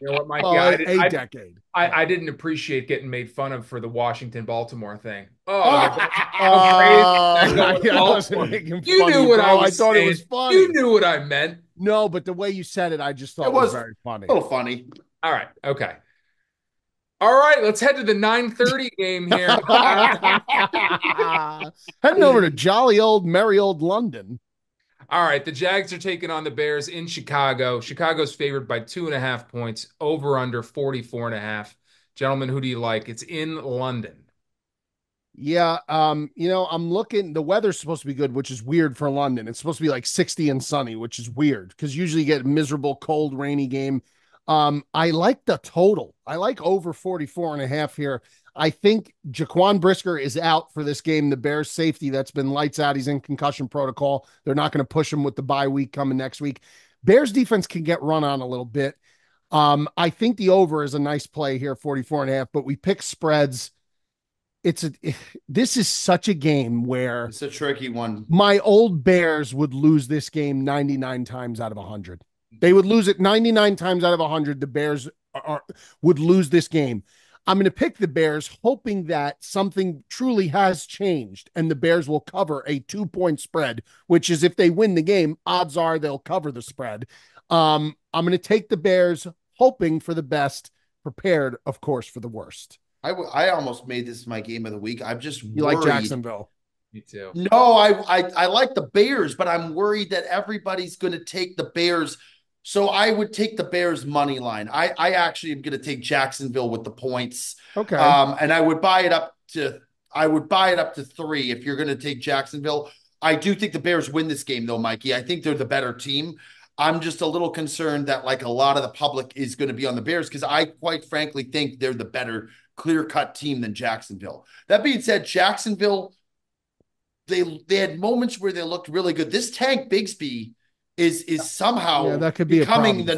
know what, Mikey? A decade. I didn't appreciate getting made fun of for the Washington-Baltimore thing. You knew what I was saying. It was funny. You knew what I meant. No, but the way you said it, I just thought it was very funny. A little funny. All right. Okay. All right. Let's head to the 9:30 game here. Heading over to jolly old, merry old London. All right. The Jags are taking on the Bears in Chicago. Chicago's favored by 2.5 points, over under 44.5. Gentlemen, who do you like? It's in London. Yeah, I'm looking. The weather's supposed to be good, which is weird for London. It's supposed to be like 60 and sunny, which is weird because usually you get a miserable, cold, rainy game. I like the total. I like over 44.5 here. I think Jaquan Brisker is out for this game. The Bears safety that's been lights out. He's in concussion protocol. They're not going to push him with the bye week coming next week. Bears defense can get run on a little bit. I think the over is a nice play here, 44.5, but we pick spreads. This is such a game where It's a tricky one. my old Bears would lose this game 99 times out of 100. They would lose it 99 times out of 100. The Bears would lose this game. I'm going to pick the Bears, hoping that something truly has changed and the Bears will cover a 2-point spread, which is if they win the game, odds are they'll cover the spread. I'm going to take the Bears, hoping for the best, prepared, of course, for the worst. I almost made this my game of the week. I'm just You worried. like Jacksonville? Me too. No, I like the Bears, but I'm worried that everybody's going to take the Bears. So I would take the Bears money line. I actually am going to take Jacksonville with the points. Okay. And I would buy it up to 3 if you're going to take Jacksonville. I do think the Bears win this game though, Mikey. I think they're the better team. I'm just a little concerned that like a lot of the public is going to be on the Bears because I quite frankly think they're the better clear-cut team than Jacksonville. That being said, Jacksonville, they had moments where they looked really good. This Tank Bigsby is somehow that could be becoming the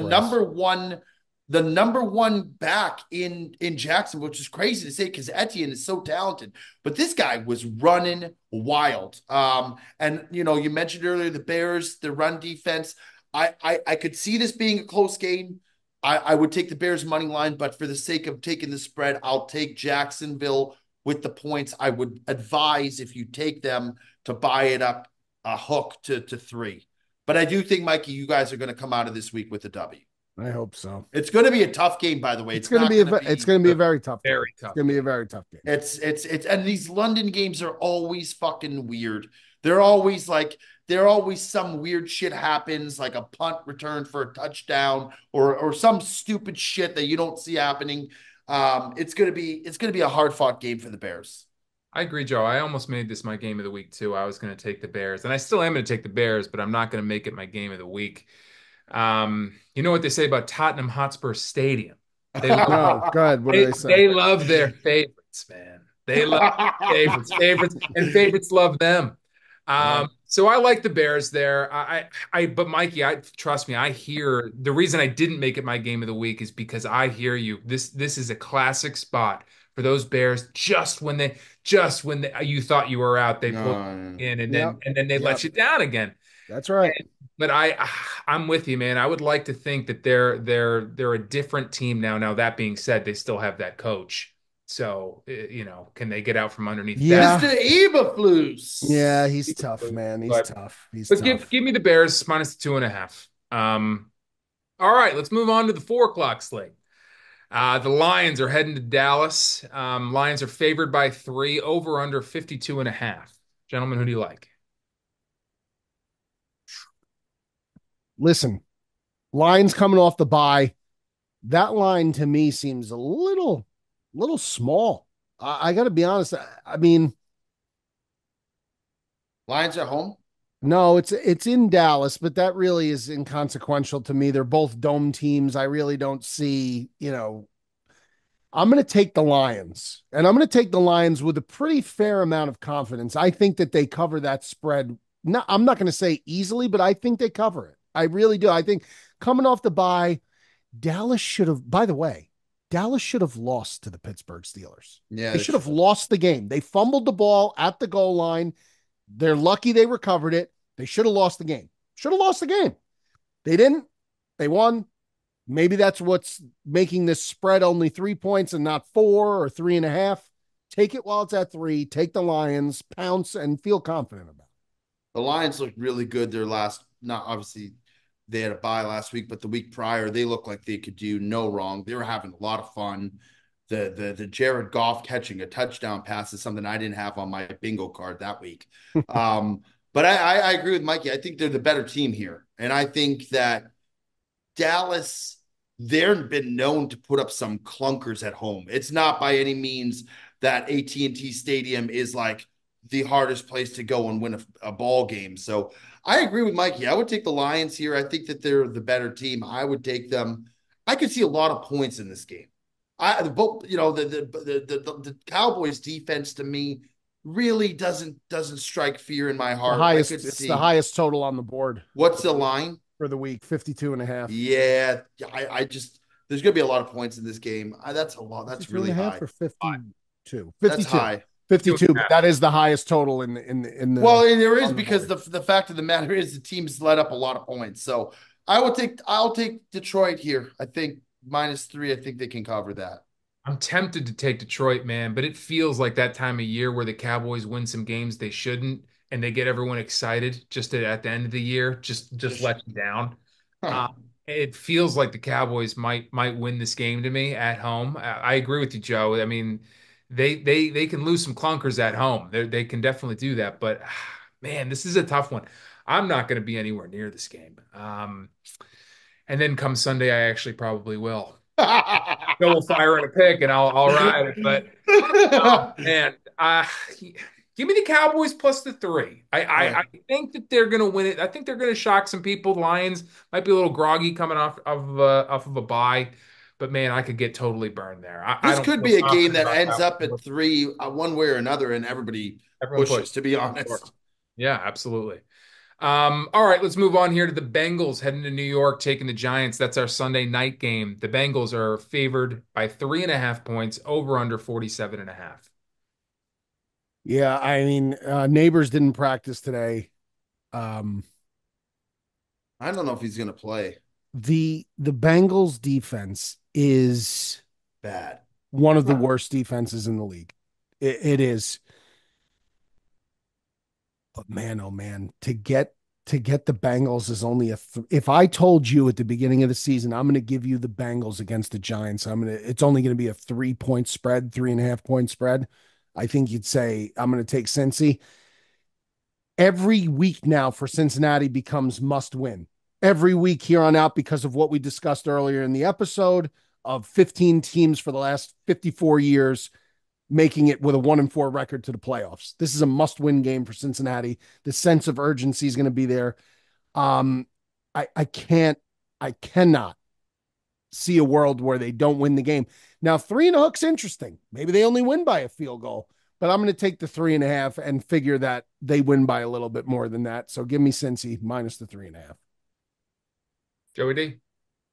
number one back in Jacksonville, which is crazy to say because Etienne is so talented. But this guy was running wild. And you mentioned earlier the Bears, the run defense. I could see this being a close game. I would take the Bears money line, but for the sake of taking the spread, I'll take Jacksonville with the points. I would advise if you take them to buy it up a hook to 3. But I do think, Mikey, you guys are going to come out of this week with a W. I hope so. It's going to be a tough game, by the way. It's going to be a very tough game. Very tough. It's going to be a very tough game. It's and these London games are always fucking weird. They're always some weird shit happens, like a punt return for a touchdown or some stupid shit that you don't see happening. It's gonna be a hard fought game for the Bears. I agree, Joe. I almost made this my game of the week too. I was going to take the Bears, and I still am going to take the Bears, but I'm not going to make it my game of the week. You know what they say about Tottenham Hotspur Stadium? They love, Go ahead. What do they say? They love their favorites, man. They love favorites, and favorites love them. So I like the Bears there. But Mikey, trust me, I hear the reason I didn't make it my game of the week is because I hear you. This is a classic spot for those Bears. Just when you thought you were out, they pulled in, and then they let you down again. That's right. But I'm with you, man. I would like to think that they're a different team now. Now that being said, they still have that coach. So, can they get out from underneath that? Mr. Eberflus. Yeah, he's tough, man. He's tough. Give me the Bears minus 2.5. All right, let's move on to the 4 o'clock slate. The Lions are heading to Dallas. Lions are favored by 3, over under 52.5. Gentlemen, who do you like? Listen, Lions coming off the bye. That line to me seems a little small. I got to be honest. I mean, Lions at home? No, it's in Dallas, but that really is inconsequential to me. They're both dome teams. I really don't see, I'm going to take the Lions, and I'm going to take the Lions with a pretty fair amount of confidence. I think that they cover that spread. No, I'm not going to say easily, but I think they cover it. I really do. I think coming off the bye, Dallas should have lost to the Pittsburgh Steelers. Yeah, they should have lost the game. They fumbled the ball at the goal line. They're lucky they recovered it. They should have lost the game. They didn't. They won. Maybe that's what's making this spread only 3 points and not 4 or 3.5. Take it while it's at 3. Take the Lions, pounce, and feel confident about it. The Lions looked really good not obviously they had a bye last week, but the week prior, they looked like they could do no wrong. They were having a lot of fun. The Jared Goff catching a touchdown pass is something I didn't have on my bingo card that week. But I agree with Mikey. I think they're the better team here. And I think that Dallas, they've been known to put up some clunkers at home. It's not by any means that AT&T Stadium is like the hardest place to go and win a ball game. So I agree with Mikey. I would take the Lions here. I think that they're the better team. I would take them. I could see a lot of points in this game. The Cowboys defense to me really doesn't strike fear in my The heart. I could highest, it's the see highest total on the board what's the line. for the week, 52.5. Yeah, I just there's gonna be a lot of points in this game. That's a lot. That's 52 and really a half high. or 52? That's 52. high. 52, but that is the highest total in the Well, and there is on the because board. the fact of the matter is the team's let up a lot of points. So I'll take Detroit here. I think -3. I think they can cover that. I'm tempted to take Detroit, man, but it feels like that time of year where the Cowboys win some games they shouldn't, and they get everyone excited just at the end of the year, just let you down. Huh. Uh, it feels like the Cowboys might win this game to me at home. I agree with you, Joe. I mean, they can lose some clunkers at home. They can definitely do that, but man, this is a tough one. I'm not going to be anywhere near this game. And then come Sunday, I actually probably will. Bill will fire in a pick and I'll ride it. But man, give me the Cowboys plus the 3. I think that they're going to win it. I think they're going to shock some people. The Lions might be a little groggy coming off of a bye, but man, I could get totally burned there. I This don't could feel be a game confident that about ends up Cowboys. at 3 one way or another, and everybody Everyone pushes. push. To be honest, Yeah, absolutely. All right, let's move on here to the Bengals heading to New York, taking the Giants. That's our Sunday night game. The Bengals are favored by 3.5 points, over under 47.5. Yeah, I mean, Neighbors didn't practice today. Um, I don't know if he's going to play. the Bengals defense is Bad. one of the worst defenses in the league. It is. But man, oh man, to get the Bengals is only if I told you at the beginning of the season I'm going to give you the Bengals against the Giants, it's only going to be a 3-point spread, 3.5-point spread. I think you'd say I'm going to take Cincy. Every week now for Cincinnati becomes must win. Every week here on out, because of what we discussed earlier in the episode of 15 teams for the last 54 years making it with a 1-4 record to the playoffs. This is a must-win game for Cincinnati. The sense of urgency is going to be there. Um, I cannot see a world where they don't win the game. Now, 3.5's interesting. Maybe they only win by a field goal, but I'm going to take the 3.5 and figure that they win by a little bit more than that. So give me Cincy minus the 3.5. Joey D.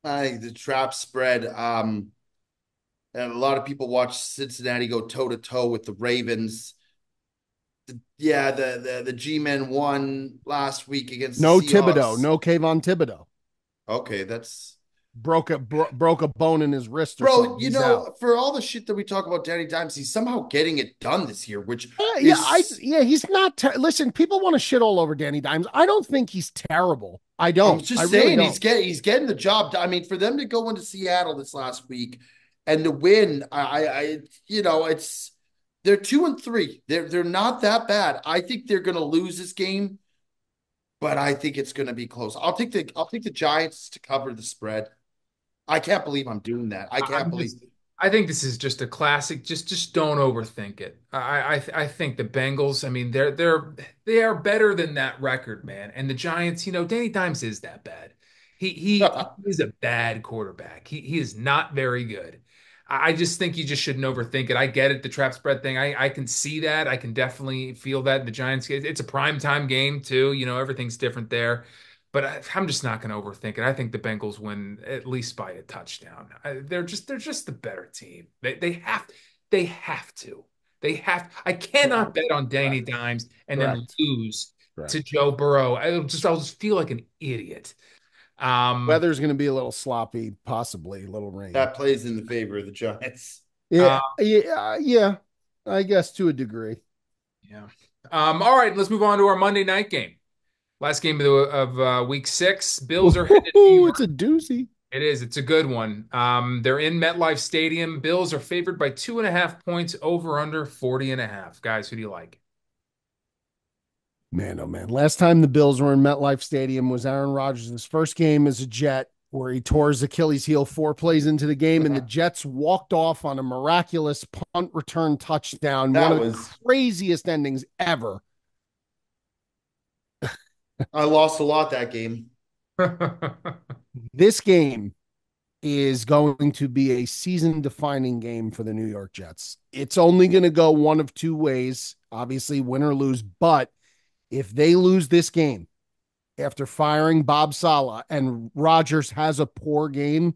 I think the trap spread. And a lot of people watch Cincinnati go toe to toe with the Ravens. The G-men won last week against the No Thibodeau, Seahawks. no Kayvon Thibodeau. Okay, that's Broke a bone in his wrist or bro. something. He's out. For all the shit that we talk about Danny Dimes, he's somehow getting it done this year, which Yeah, is he's not. Listen, people want to shit all over Danny Dimes. I don't think he's terrible. I I'm don't. I just really saying don't. he's getting the job done. I mean, for them to go into Seattle this last week and to win, it's they're 2-3. They're not that bad. I think they're going to lose this game, but I think it's going to be close. I'll take the Giants to cover the spread. I can't believe I'm doing that. I can't I'm believe. just I think this is just a classic. Just don't overthink it. I think the Bengals, I mean, they are better than that record, man. And the Giants, Danny Dimes is that bad. He is a bad quarterback. He is not very good. I just think you just shouldn't overthink it. I get it, the trap spread thing. I can see that. I can definitely feel that. The Giants, it's a prime game too. Everything's different there. But I'm just not going to overthink it. I think the Bengals win at least by a touchdown. They're just the better team. They have. I cannot bet on Danny Dimes and then Correct. lose Correct. to Joe Burrow. I'll just feel like an idiot. Um, Weather's going to be a little sloppy, possibly a little rain. That plays in the favor of the Giants. uh, Yeah. I guess to a degree. yeah. All right, let's move on to our Monday night game. Last game of week 6. Bills are headed to New It's York. a doozy. It is. It's a good one. They're in MetLife Stadium. Bills are favored by 2.5 points, over under 40.5. Guys, who do you like? Man, oh man. Last time the Bills were in MetLife Stadium was Aaron Rodgers' first game as a Jet, where he tore his Achilles heel 4 plays into the game, and the Jets walked off on a miraculous punt return touchdown. One That of the was craziest endings ever. I lost a lot that game. This game is going to be a season defining game for the New York Jets. It's only going to go one of two ways, obviously, win or lose. But if they lose this game after firing Bob Saleh and Rodgers has a poor game,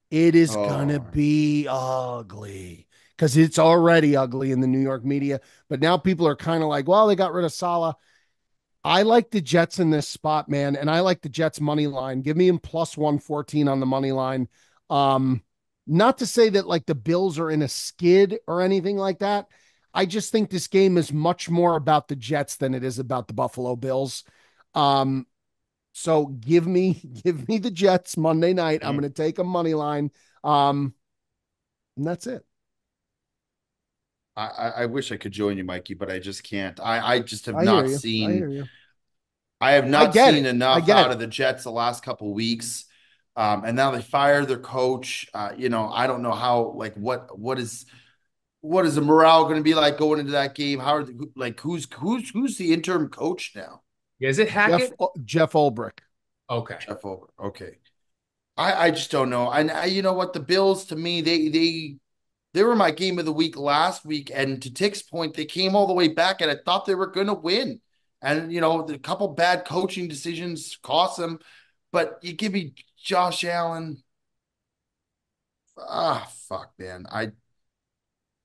it is going to Oh, be ugly because it's already ugly in the New York media. But now people are kind of like, well, they got rid of Saleh. I like the Jets in this spot, man, and I like the Jets money line. Give me him plus 114 on the money line. Um, Not to say that like the Bills are in a skid or anything like that. I just think this game is much more about the Jets than it is about the Buffalo Bills. Um, so give me the Jets Monday night. I'm going to take a money line. Um, and that's it. I wish I could join you, Mikey, but I just can't. I just have I hear not you. I hear seen. you. I have I not get seen it. I enough get out it. of the Jets the last couple of weeks. And now they fired their coach. I don't know how. Like, what is the morale going to be like going into that game? How are like who's the interim coach now? Is it Hackett? Jeff Ulbrich. Okay. Jeff Over. Okay. I just don't know. And you know what? The Bills to me, they were my game of the week last week. And to Tick's point, they came all the way back and I thought they were going to win. And, a couple bad coaching decisions cost them. But you give me Josh Allen. Fuck, man.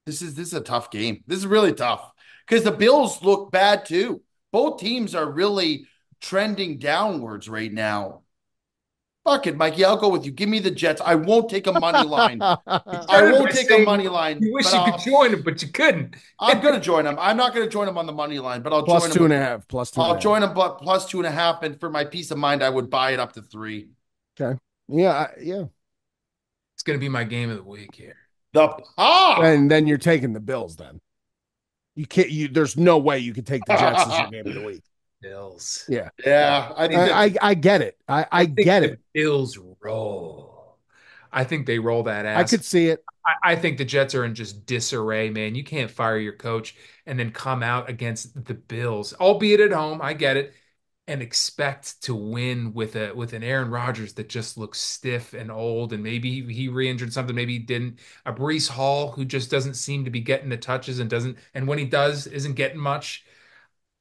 This is a tough game. This is really tough because the Bills look bad too. Both teams are really trending downwards right now. Fuck it, Mikey. I'll go with you. Give me the Jets. I won't take a money line. You I started won't by take a saying money line, you wish but you could join them, but you couldn't. I'm going to join them. I'm not going to join them on the money line, but I'll Plus join them two and with. a half. Plus two and I'll a half. join them, but plus 2.5. And for my peace of mind, I would buy it up to 3. Okay. Yeah. Yeah. It's going to be my game of the week here. The And then you're taking the Bills then. You can't there's no way you could take the Jets as your game of the week. Bills. Yeah. Yeah, I think I get it. I think get the it. Bills roll. I think they roll that I ass. could see it. I think the Jets are in just disarray, man. You can't fire your coach and then come out against the Bills, albeit at home. I get it, and expect to win with an Aaron Rodgers that just looks stiff and old, and maybe he re-injured something, maybe he didn't. A Brees Hall who just doesn't seem to be getting the touches and when he does, isn't getting much.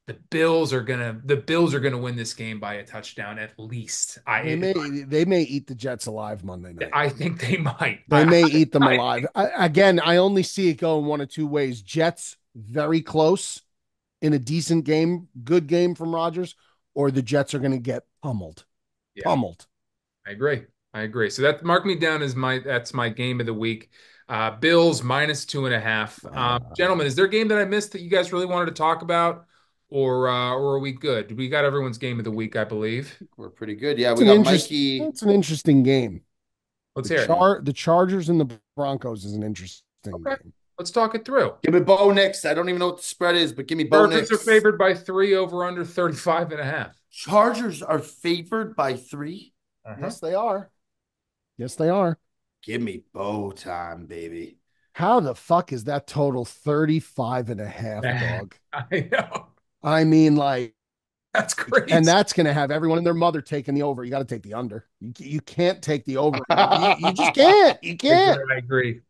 The Bills are gonna win this game by a touchdown at least. They may eat the Jets alive Monday night. I think they might. They may eat them I alive. Again, I only see it going one of two ways. Jets very close in a decent game, good game from Rodgers, or the Jets are going to get pummeled. Yeah, Pummeled. I agree. I agree. So that mark me down as that's my game of the week. Bills minus 2.5. Gentlemen, is there a game that I missed that you guys really wanted to talk about, or are we good? We got everyone's game of the week, I believe. we're pretty good. Yeah, we got Mikey. It's an interesting game. Let's hear it. The Chargers and the Broncos is an interesting Okay, game. let's talk it through. Give me Bo Nix. I don't even know what the spread is, but give me Bo Chargers Nix. are favored by 3 over under 35.5. Chargers are favored by 3. Yes, they are. Yes, they are. Give me Bo time, baby. How the fuck is that total 35.5, dog? I know. I mean, like, That's crazy. and that's going to have everyone and their mother taking the over. You got to take the under. You can't take the over. You just can't. You can't. I agree.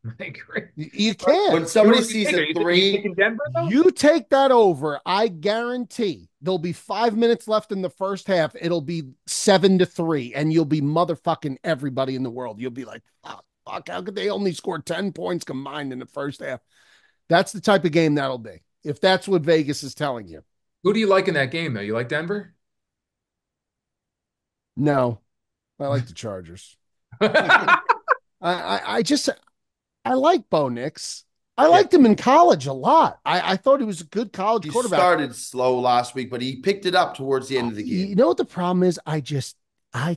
You can't. When somebody sees Are a you 3, taking Denver, though? You take that over. I guarantee there'll be 5 minutes left in the first half. It'll be 7-3, and you'll be motherfucking everybody in the world. You'll be like, oh, fuck, how could they only score 10 points combined in the first half? That's the type of game that'll be, if that's what Vegas is telling you. Who do you like in that game, though? You like Denver? No, I like the Chargers. I just I like Bo Nix. I liked him in college a lot. I thought he was a good college he quarterback. started slow last week, but he picked it up towards the end of the game. You know what the problem is? I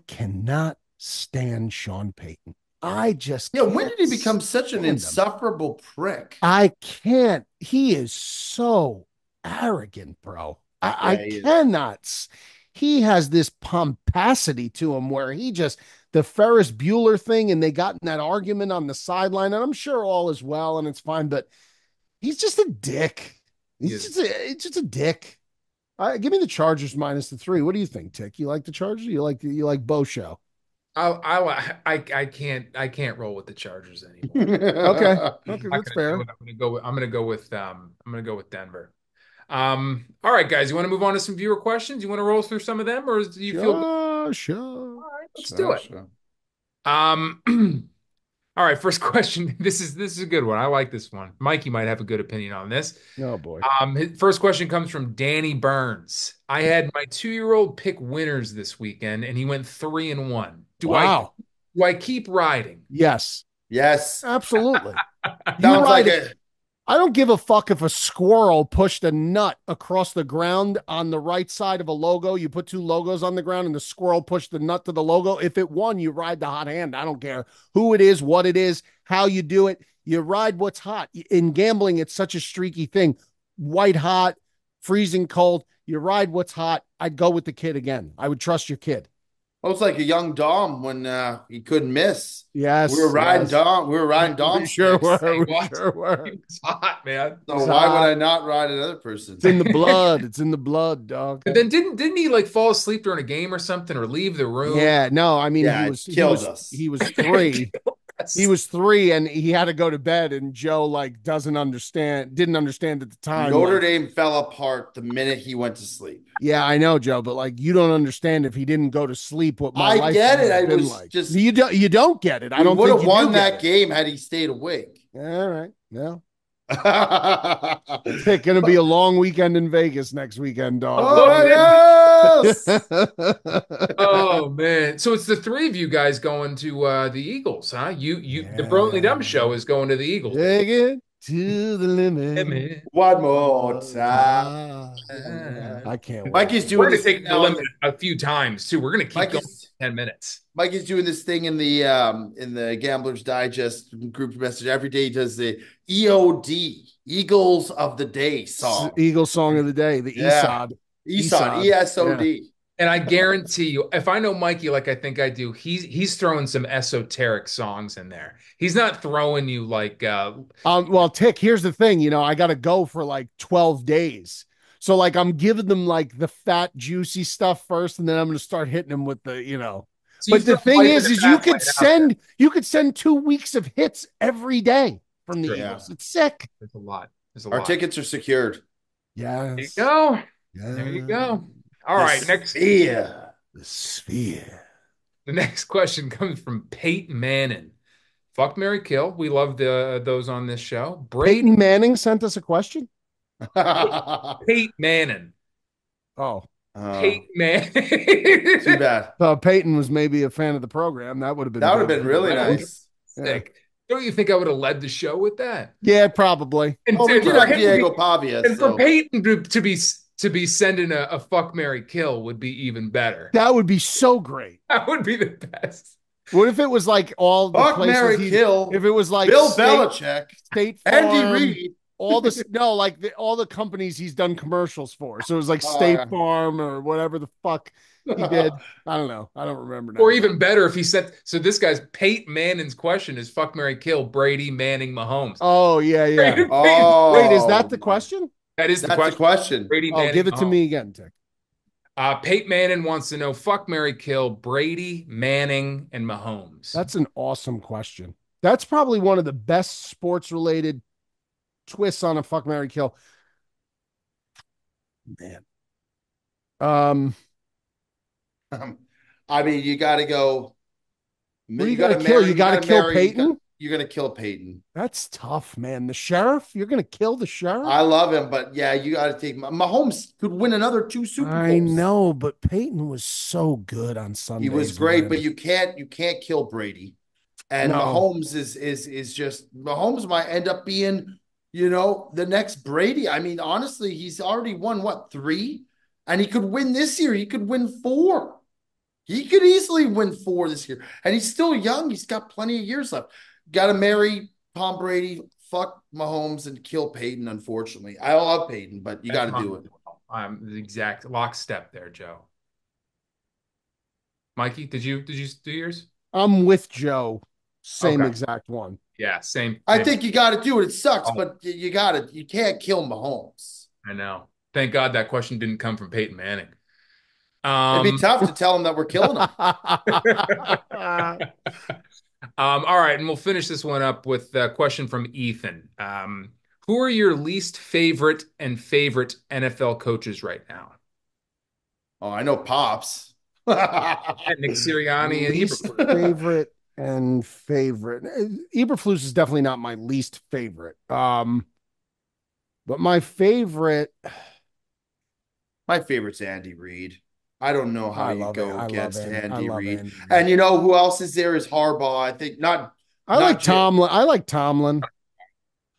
cannot stand Sean Payton. I just When did he become such an stand him. insufferable prick? I can't. He is so arrogant, bro. I he is. cannot. He has this pomposity to him where he just the Ferris Bueller thing, and they got in that argument on the sideline, and I'm sure all is well and it's fine, but he's just a dick. He's just a dick. Give me the Chargers minus the 3. What do you think, Tick? You like the Chargers? You like Bo Show? I can't roll with the Chargers anymore. Okay. Okay, I'm not that's gonna do fair. it. I'm gonna go with Denver. All right, guys, you want to move on to some viewer questions? You want to roll through some of them, or do you feel good? Sure, sure. All right, let's do Sure, it. sure. All right, first question. This is a good one. I like this one. Mikey might have a good opinion on this. Oh boy. His first question comes from Danny Burns. I had my 2-year-old pick winners this weekend, and he went 3-1. Wow. Do I keep riding? Yes, Yes. absolutely. You Sounds like ride it. a I don't give a fuck if a squirrel pushed a nut across the ground on the right side of a logo. You put two logos on the ground and the squirrel pushed the nut to the logo. If it won, you ride the hot hand. I don't care who it is, what it is, how you do it. You ride what's hot. In gambling, it's such a streaky thing. White hot, freezing cold. You ride what's hot. I'd go with the kid again. I would trust your kid. almost like a young Dom when he couldn't miss. Yes. We were riding yes. Dom. We were riding We Dom's sure picks. were. We What? sure were. It's hot, man. So It's why would hot. I not ride another person? It's in the blood. It's in the blood, dog. But then didn't he like fall asleep during a game or something or leave the room? Yeah, no, I mean Yeah, he it was he killed was us. he was three. He was three and he had to go to bed and Joe like didn't understand at the time. Notre like, Dame fell apart the minute he went to sleep. yeah, I know, Joe, but like you don't understand if he didn't go to sleep what my I life get would it. have I been was like. just You don't get it. I we don't would think have you won do that get it. game had he stayed awake. All right. No. It's gonna be a long weekend in Vegas next weekend, dog. Oh yes. Oh man. So it's the three of you guys going to the Eagles, huh? The Burley Dumb show is going to the Eagles. Take it to the limit. Man. One more time. I can't wait. Mikey's We're doing gonna this take thing the now. limit a few times too. We're gonna keep going Mikey's 10 minutes. Mikey's doing this thing in the Gamblers Digest group message every day. He does the EOD Eagles of the Day song. Eagle song of the day, the Yeah. ESOD. ESOD. And I guarantee you, if I know Mikey like I think I do, he's throwing some esoteric songs in there. He's not throwing you like Well, Tick, here's the thing, I got to go for like 12 days. So like I'm giving them like the fat juicy stuff first and then I'm going to start hitting them with the. so But the thing is you could send send 2 weeks of hits every day from the Sure. Eagles. It's sick. There's a lot. There's a Our lot. tickets are secured. Yes. There you go. Yeah. There you go. All right, next. Yeah. The sphere. The next question comes from Peyton Manning. Fuck, Mary kill. We love those on this show. Peyton Manning sent us a question. Peyton Manning. Oh, Peyton Manning. Too bad. Peyton was maybe a fan of the program. That would have been That would have good. been really That would've nice. Sick. Don't you think I would have led the show with that? Yeah, probably. And, Oh, we and did for have Peyton- Diego Pavia. and for So. Peyton to be sending a fuck Mary kill would be even better. That would be so great. That would be the best. What if it was like all the Fuck, places Mary, he- kill. If it was like Bill State, Belichick. State Farm, Andy Reid. all this all the companies he's done commercials for. So it was like Oh, State yeah. Farm or whatever the fuck he did. I don't know. I don't remember now. Or even better if he said, so this guy's Peyton Manning's question is fuck Mary kill Brady Manning Mahomes. Oh yeah, yeah. Oh, Wait, is that the question? That is the That's question. the question. Brady Oh, Manning give it to Mahomes. me again, Tick. Peyton Manning wants to know fuck Mary kill Brady Manning and Mahomes. That's an awesome question. That's probably one of the best sports related twists on a fuck Mary kill. Man. I mean, you got to go. What are you gonna kill? You gotta kill Peyton? You're gonna kill Peyton. That's tough, man. The sheriff? You're gonna kill the sheriff? I love him, but yeah, you got to take Mahomes could win another 2 Super Bowls. I know, but Peyton was so good on Sundays. He was great, man. but you can't kill Brady. And No. Mahomes is just Mahomes might end up being, the next Brady. I mean, honestly, he's already won what, 3? And he could win this year. He could win 4. He could easily win 4 this year. And he's still young. He's got plenty of years left. Got to marry Tom Brady, fuck Mahomes, and kill Peyton, unfortunately. I love Peyton, but you got to do it. I'm the exact lockstep there, Joe. Mikey, did you do yours? I'm with Joe. Same Okay. exact one. Yeah, same. I think you got to do it. It sucks, Oh. but you got to. You can't kill Mahomes. I know. Thank God that question didn't come from Peyton Manning. It'd be Um, tough to tell him that we're killing him. all right, and we'll finish this one up with a question from Ethan. Who are your least favorite and favorite NFL coaches right now? Oh, I know Pops. And Nick Sirianni and Least Eberflus. favorite and favorite. Eberflus is definitely not my least favorite. But my favorite, My favorite's Andy Reid. I don't know how I you love it. go I love against Andy. I Andy love Reid. Andy Reid. And you know who else is there is Harbaugh. I think I not like Jay. Tomlin. I like Tomlin.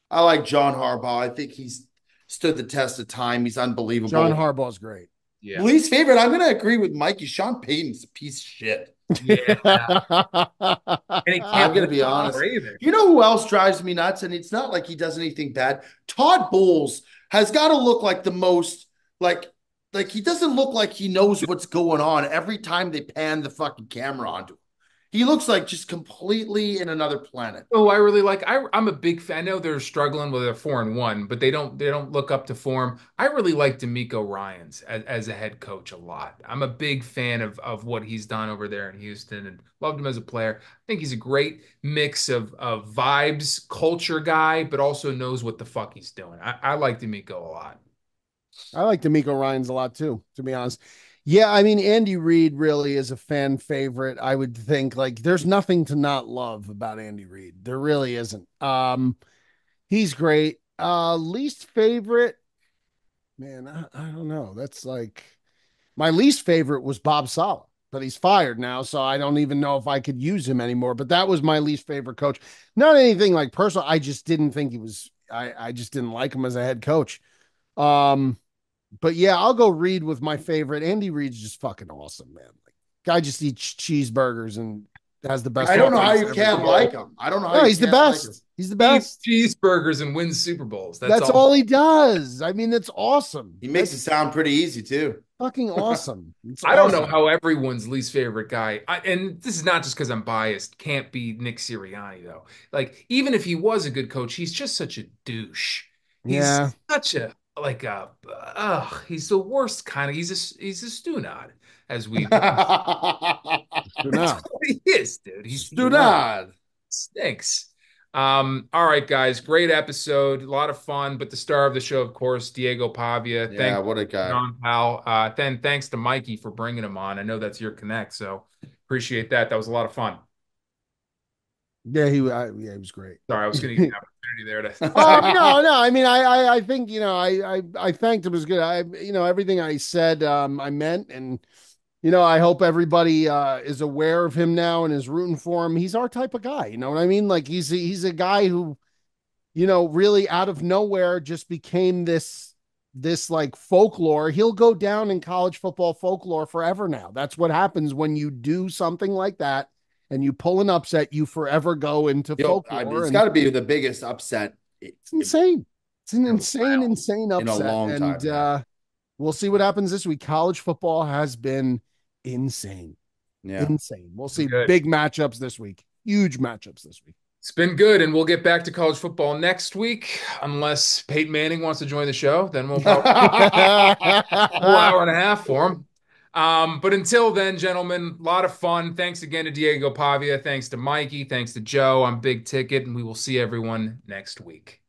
I like John Harbaugh. I think he's stood the test of time. He's John unbelievable. Harbaugh's great. Yeah. Least favorite, I'm gonna agree with Mikey. Sean Payton's a piece of shit. Yeah. And he I'm can't gonna win be honest. anymore either. You know who else drives me nuts? And it's not like he does anything bad. Todd Bowles has got to look like the most like he doesn't look like he knows what's going on every time they pan the fucking camera onto him. He looks like just completely in another planet. Oh, I really like. I'm a big fan. I know they're struggling with a 4-1, but they don't look up to form. I really like D'Amico Ryans as a head coach a lot. I'm a big fan of what he's done over there in Houston and loved him as a player. I think he's a great mix of vibes, culture guy, but also knows what the fuck he's doing. I like D'Amico a lot. I like D'Amico Ryans a lot too, to be honest. Yeah, I mean, Andy Reid really is a fan favorite. I would think like there's nothing to not love about Andy Reid. There really isn't. He's great. Least favorite, man, I don't know. That's like my least favorite was Bob Sala, but he's fired now, so I don't even know if I could use him anymore. But that was my least favorite coach. Not anything like personal. I just didn't think he was. I just didn't like him as a head coach. Um, but yeah, I'll go Reed with my favorite. Andy Reid's just fucking awesome, man. Like, guy just eats cheeseburgers and has the best I don't know how offense you ever. can't like him. I don't know how No, you he's the can't like him. best. He's the Eats best. cheeseburgers and wins Super Bowls. That's all he does. I mean, it's awesome. He makes it sound pretty easy too. Fucking awesome. It's I don't know awesome. how everyone's least favorite guy, and this is not just because I'm biased, can't be Nick Sirianni though. Like even if he was a good coach, he's just such a douche. He's Yeah. such a like a he's the worst kind of. He's a stew nod, as we. That's No. what he is, dude. He Stunad. stinks. All right, guys, great episode, a lot of fun. But the star of the show, of course, Diego Pavia. Yeah, Thanks, what a guy. on pal. Then thanks to Mikey for bringing him on. I know that's your connect, so appreciate that. That was a lot of fun. Yeah, yeah, he was great. Sorry, I was going to give you an opportunity there to. Oh no. I mean, I think I thanked him as good. Everything I said, I meant, and I hope everybody is aware of him now and is rooting for him. He's our type of guy. You know what I mean? Like he's a guy who, really out of nowhere just became this like folklore. He'll go down in college football folklore forever now. That's what happens when you do something like that and you pull an upset, you forever go into I mean, folklore. it's And got to be the biggest upset it's insane. It's an In a while. insane in a upset. long time. And Yeah. we'll see what happens this week. College football has been insane. Yeah. Insane. We'll see Good. big matchups this week. Huge matchups this week. It's been good, and we'll get back to college football next week, unless Peyton Manning wants to join the show. Then we'll probably a whole hour and a half for him. But until then, gentlemen, a lot of fun. Thanks again to Diego Pavia. Thanks to Mikey. Thanks to Joe. I'm Big Ticket, and we will see everyone next week.